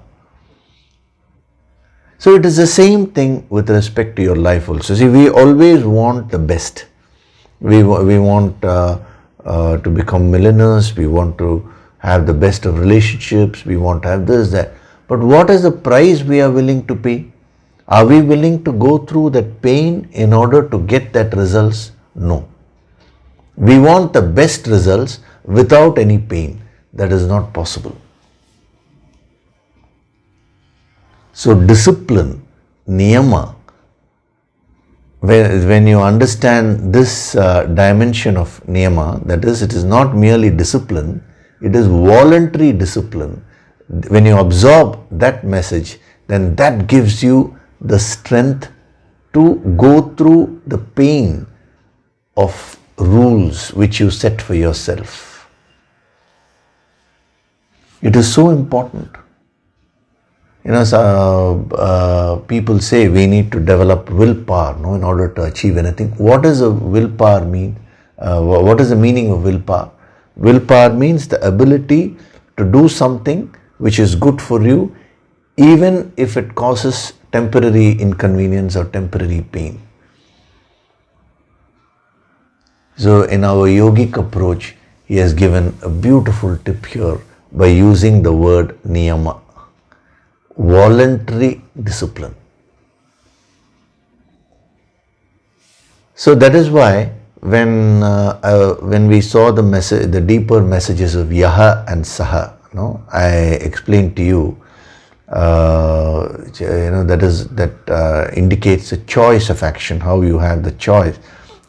So it is the same thing with respect to your life also. See, we always want the best. We want to become millionaires. We want to have the best of relationships. We want to have this, that. But what is the price we are willing to pay? Are we willing to go through that pain in order to get that results? No. We want the best results without any pain. That is not possible. So discipline, niyama, when you understand this dimension of niyama, that is, it is not merely discipline, it is voluntary discipline. When you absorb that message, then that gives you the strength to go through the pain of rules which you set for yourself. It is so important. People say we need to develop willpower, in order to achieve anything. What does a willpower mean? What is the meaning of willpower? Willpower means the ability to do something which is good for you, even if it causes temporary inconvenience or temporary pain. So in our yogic approach, he has given a beautiful tip here by using the word niyama. Voluntary discipline. So that is why when we saw the message, the deeper messages of yaha and saha, I explained to you, that indicates a choice of action, how you have the choice.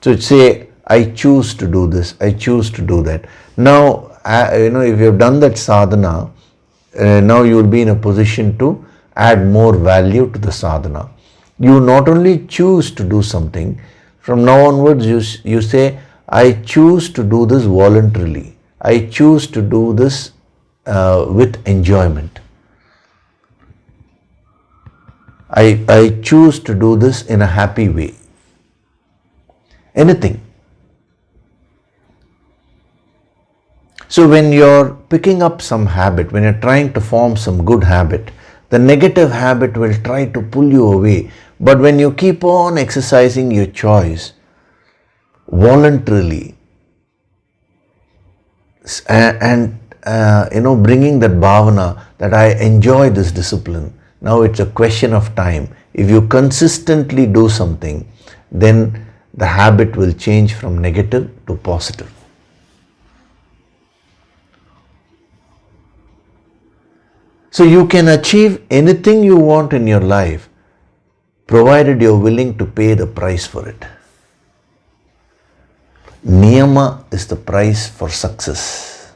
So say, I choose to do this, I choose to do that. Now, if you have done that sadhana, now you will be in a position to add more value to the sadhana. You not only choose to do something, from now onwards you say, I choose to do this voluntarily. I choose to do this with enjoyment. I choose to do this in a happy way. Anything. So when you're picking up some habit, when you're trying to form some good habit, the negative habit will try to pull you away. But when you keep on exercising your choice voluntarily and bringing that bhavana that I enjoy this discipline, now it's a question of time. If you consistently do something, then the habit will change from negative to positive. So you can achieve anything you want in your life, provided you're willing to pay the price for it. Niyama is the price for success.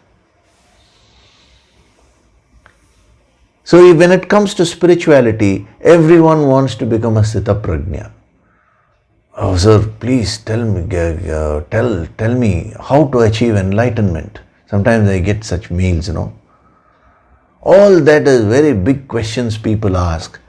So when it comes to spirituality, everyone wants to become a Sthita Prajna. Oh sir, please tell me how to achieve enlightenment. Sometimes I get such mails, All that is very big questions people ask.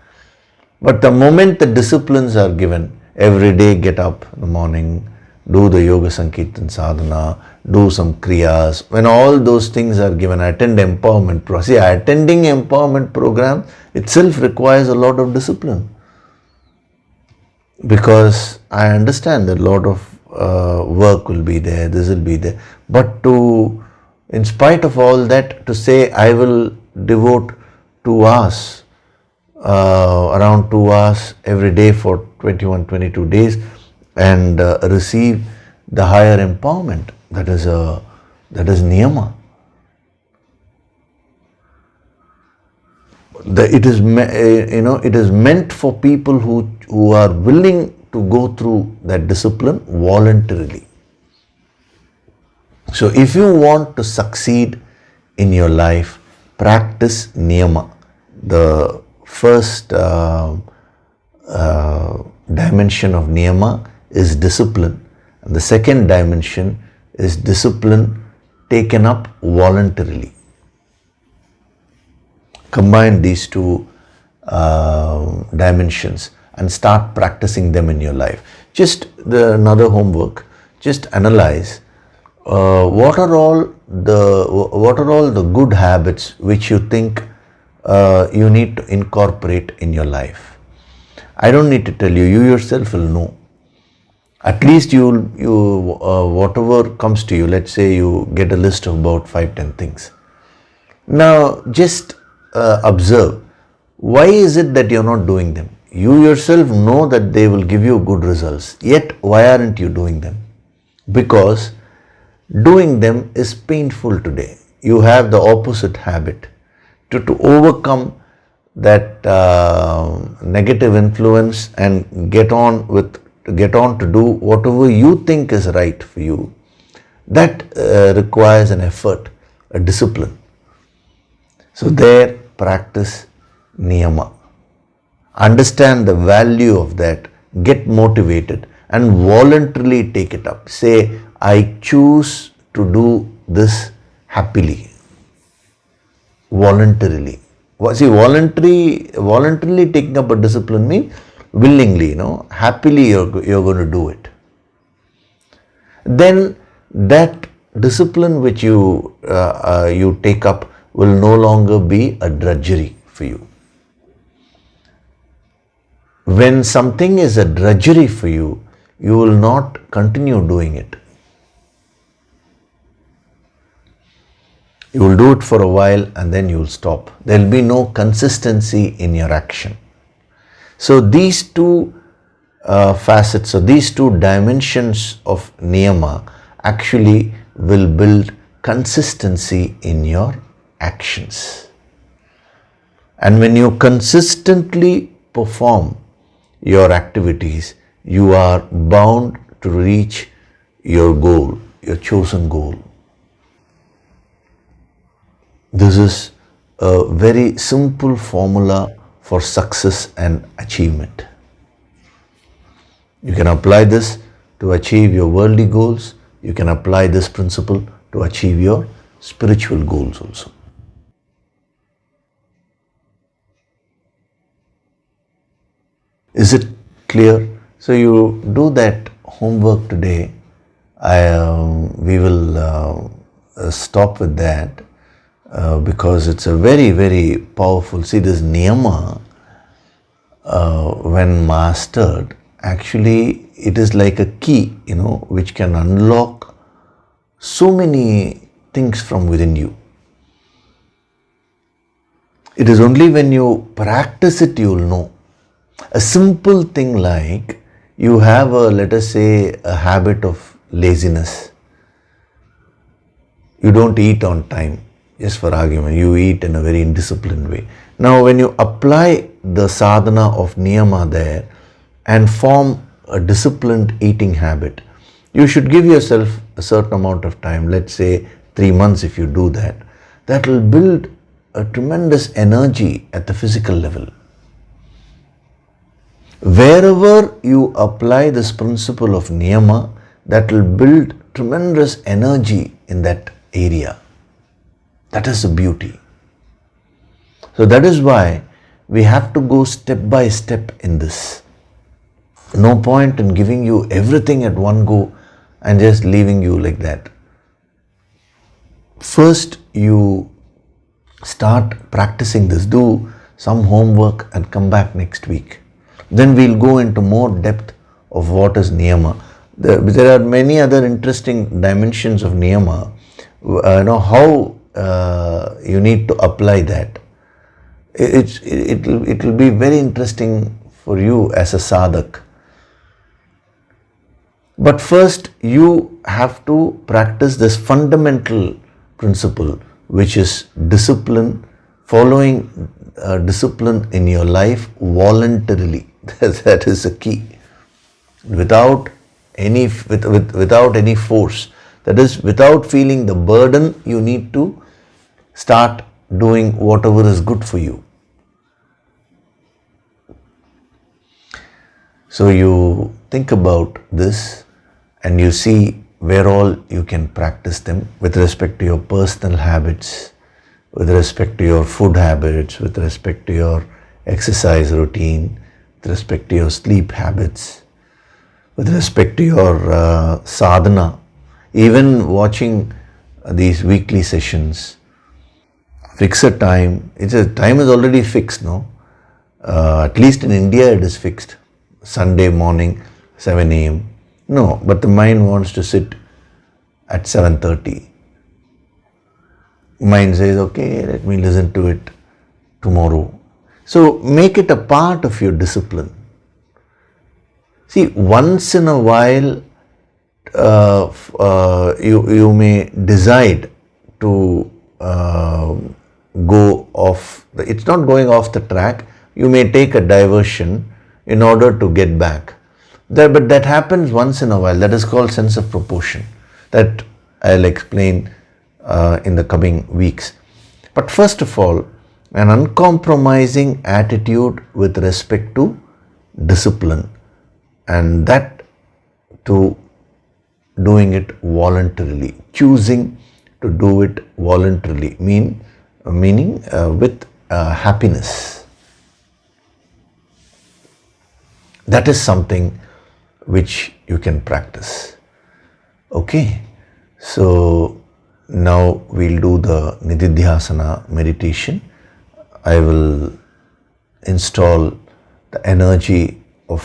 But the moment the disciplines are given, every day get up in the morning, do the yoga sankirtan sadhana, do some kriyas. When all those things are given, attend empowerment program. See, attending empowerment program itself requires a lot of discipline. Because I understand that a lot of work will be there, this will be there. But in spite of all that, to say I will devote 2 hours, around 2 hours every day for 21, 22 days and receive the higher empowerment. That is niyama. It is meant for people who are willing to go through that discipline voluntarily. So if you want to succeed in your life, practice niyama. The first dimension of niyama is discipline. And the second dimension is discipline taken up voluntarily. combine these two dimensions and start practicing them in your life. Just another homework, just analyze what are all the good habits which you think you need to incorporate in your life. I don't need to tell you, you yourself will know. At least you whatever comes to you, let's say you get a list of about 5-10 things. Now just observe, why is it that you're not doing them? You yourself know that they will give you good results, yet why aren't you doing them? Because doing them is painful today. You have the opposite habit. To overcome that negative influence and get on to do whatever you think is right for you, that requires an effort, a discipline. So there, practice niyama. Understand the value of that, get motivated and voluntarily take it up. Say, I choose to do this happily, voluntarily. See, voluntarily taking up a discipline means willingly, happily you're going to do it. Then that discipline which you take up will no longer be a drudgery for you. When something is a drudgery for you, you will not continue doing it. You will do it for a while and then you will stop. There will be no consistency in your action. So these two facets, or these two dimensions of niyama actually will build consistency in your actions. And when you consistently perform your activities, you are bound to reach your goal, your chosen goal. This is a very simple formula for success and achievement. You can apply this to achieve your worldly goals. You can apply this principle to achieve your spiritual goals also. Is it clear? So you do that homework today. We will stop with that because it's a very, very powerful. See, this niyama, when mastered, actually it is like a key, which can unlock so many things from within you. It is only when you practice it you will know. A simple thing like you have let us say, a habit of laziness. You don't eat on time, just for argument. You eat in a very indisciplined way. Now, when you apply the sadhana of niyama there and form a disciplined eating habit, you should give yourself a certain amount of time, let's say 3 months if you do that. That will build a tremendous energy at the physical level. Wherever you apply this principle of niyama, that will build tremendous energy in that area. That is the beauty. So that is why we have to go step by step in this. No point in giving you everything at one go and just leaving you like that. First, you start practicing this. Do some homework and come back next week. Then we'll go into more depth of what is niyama. There are many other interesting dimensions of niyama. How you need to apply that. It will be very interesting for you as a sadhak. But first, you have to practice this fundamental principle, which is discipline, following discipline in your life voluntarily. That is the key. Without any force. That is, without feeling the burden, you need to start doing whatever is good for you. So you think about this and you see where all you can practice them with respect to your personal habits, with respect to your food habits, with respect to your exercise routine, with respect to your sleep habits, with respect to your sadhana, even watching these weekly sessions. Fix a time. Time is already fixed, no? At least in India it is fixed. Sunday morning, 7 a.m. No, but the mind wants to sit at 7:30. Mind says, okay, let me listen to it tomorrow. So make it a part of your discipline. See, once in a while, you may decide to go off. It's not going off the track. You may take a diversion in order to get back. But that happens once in a while. That is called sense of proportion. That I'll explain in the coming weeks. But first of all, an uncompromising attitude with respect to discipline, and that to doing it voluntarily, choosing to do it voluntarily, meaning with happiness. That is something which you can practice. Okay, so now we'll do the nididhyasana meditation. I will install the energy of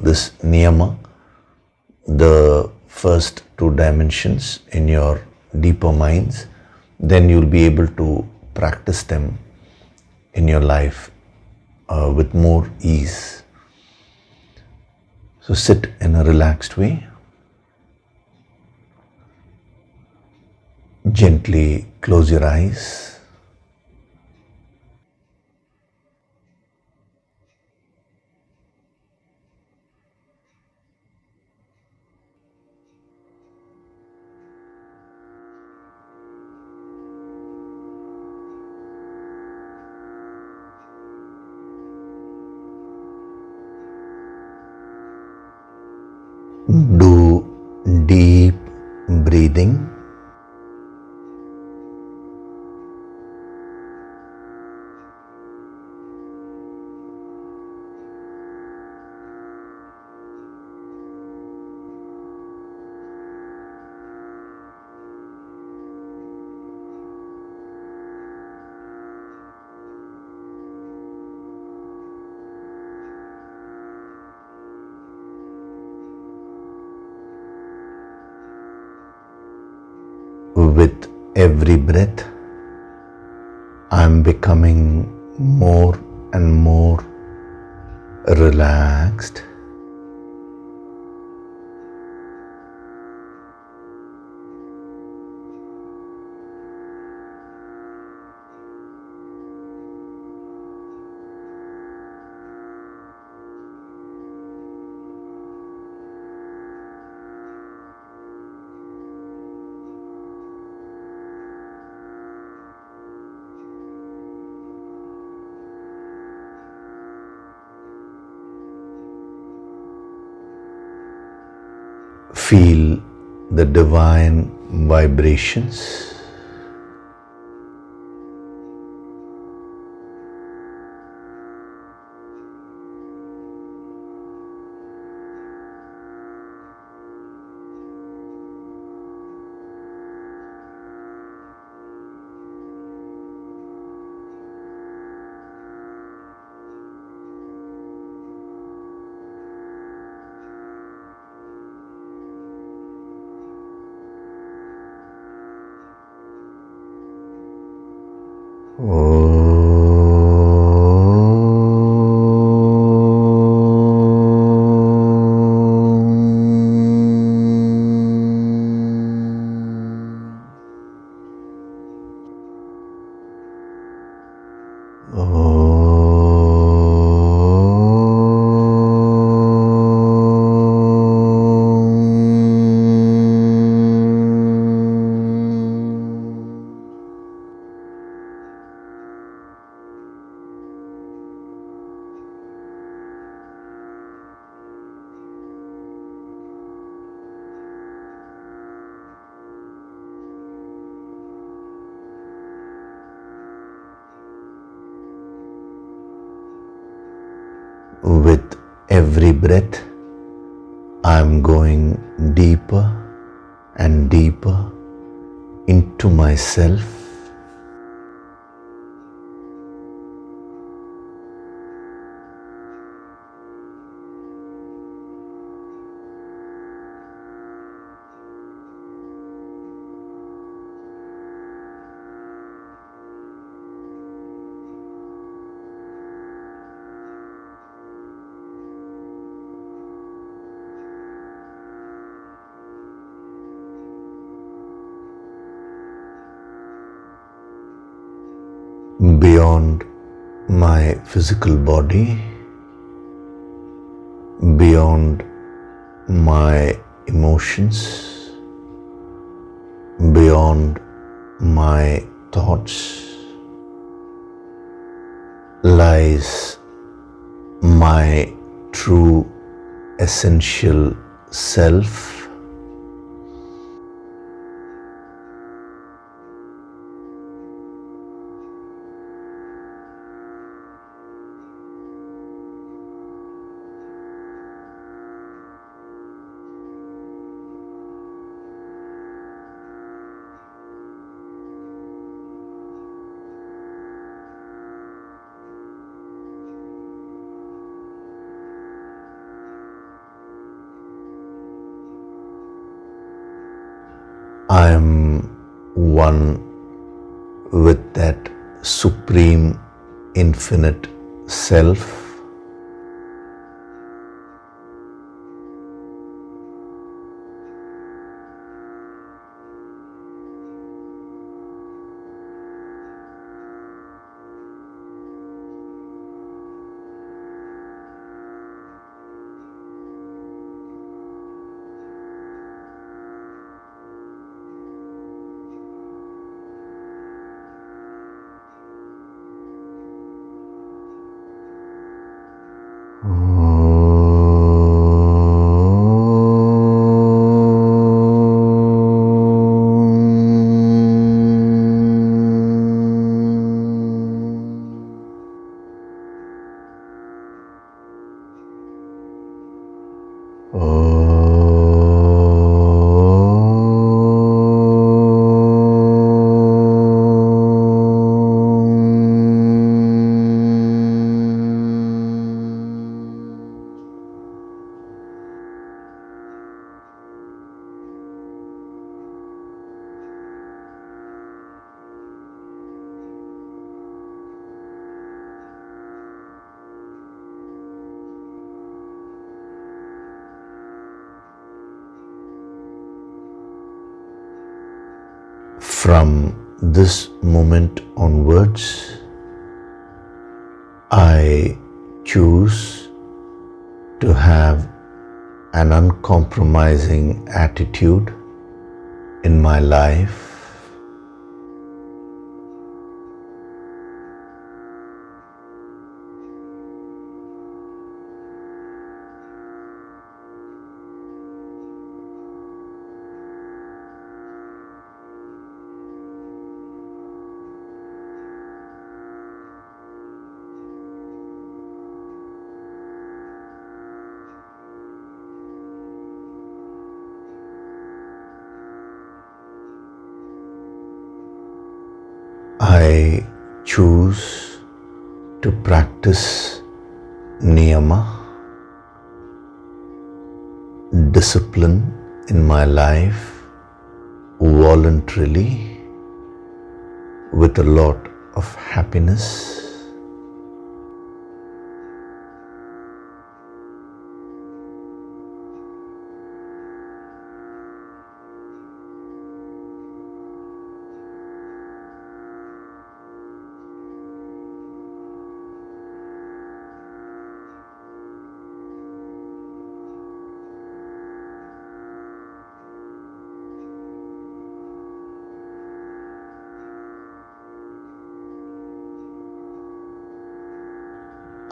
this niyama, the first two dimensions in your deeper minds. Then you'll be able to practice them in your life with more ease. So sit in a relaxed way. Gently close your eyes. Do deep breathing. With every breath, I am becoming more and more relaxed. Feel the divine vibrations. With every breath, I am going deeper and deeper into myself. Beyond my physical body, beyond my emotions, beyond my thoughts, lies my true essential self. I am one with that supreme infinite self. From this moment onwards, I choose to have an uncompromising attitude in my life. I choose to practice niyama, discipline in my life voluntarily with a lot of happiness.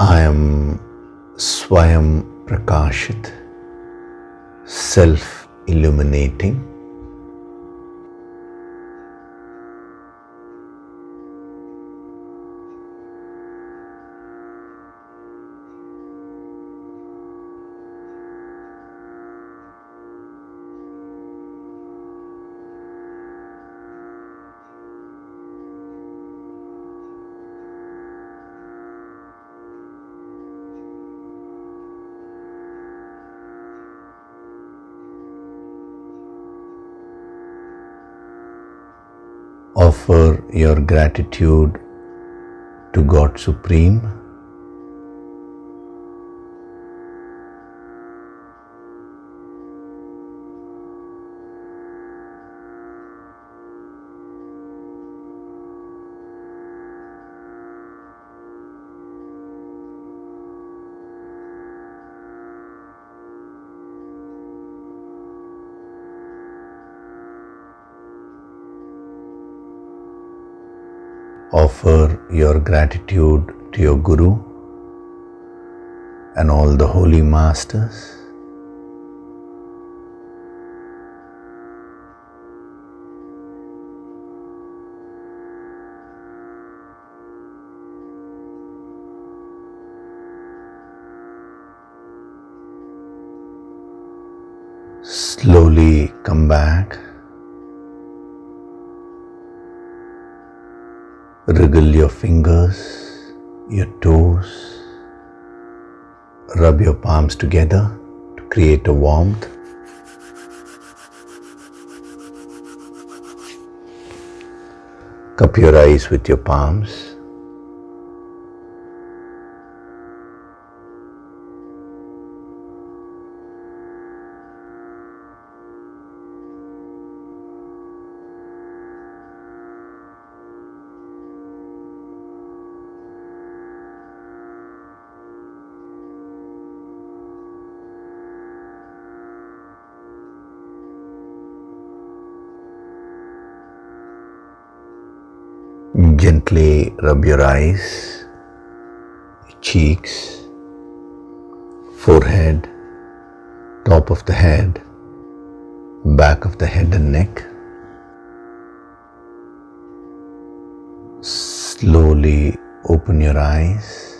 I am Swayam Prakashit, self-illuminating. Offer your gratitude to God Supreme. Offer your gratitude to your Guru and all the holy masters. Slowly come back. Wriggle your fingers, your toes. Rub your palms together to create a warmth. Cup your eyes with your palms. Gently rub your eyes, cheeks, forehead, top of the head, back of the head and neck. Slowly open your eyes.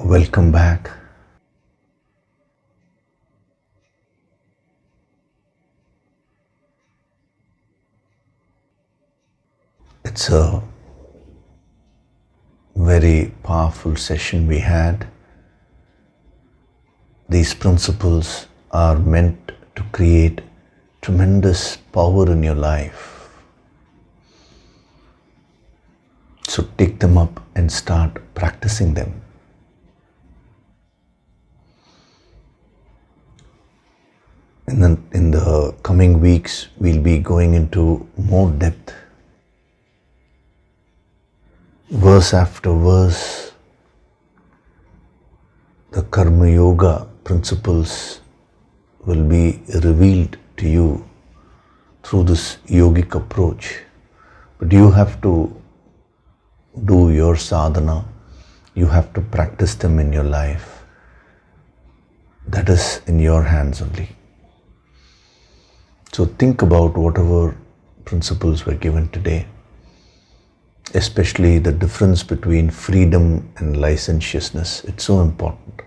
Welcome back. It's a very powerful session we had. These principles are meant to create tremendous power in your life. So take them up and start practicing them. In the coming weeks, we'll be going into more depth. Verse after verse, the Karma Yoga principles will be revealed to you through this yogic approach. But you have to do your sadhana. You have to practice them in your life. That is in your hands only. So think about whatever principles were given today, especially the difference between freedom and licentiousness. It's so important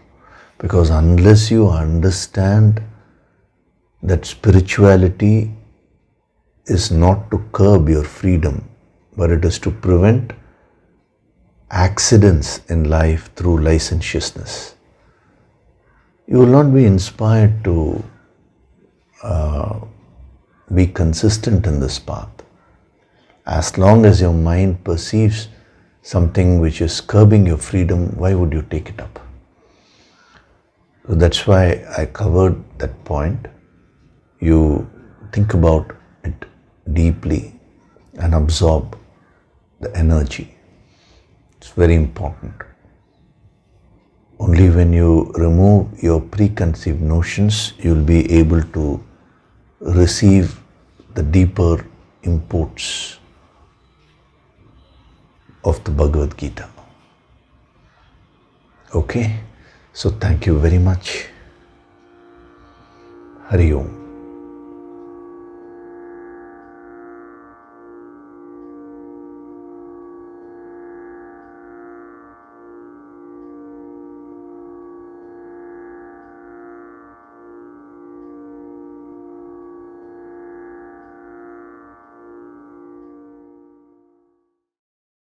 because unless you understand that spirituality is not to curb your freedom, but it is to prevent accidents in life through licentiousness, you will not be inspired to be consistent in this path. As long as your mind perceives something which is curbing your freedom, why would you take it up? So that's why I covered that point. You think about it deeply and absorb the energy. It's very important. Only when you remove your preconceived notions, you will be able to receive the deeper imports of the Bhagavad Gita. Okay? So thank you very much. Hari Om.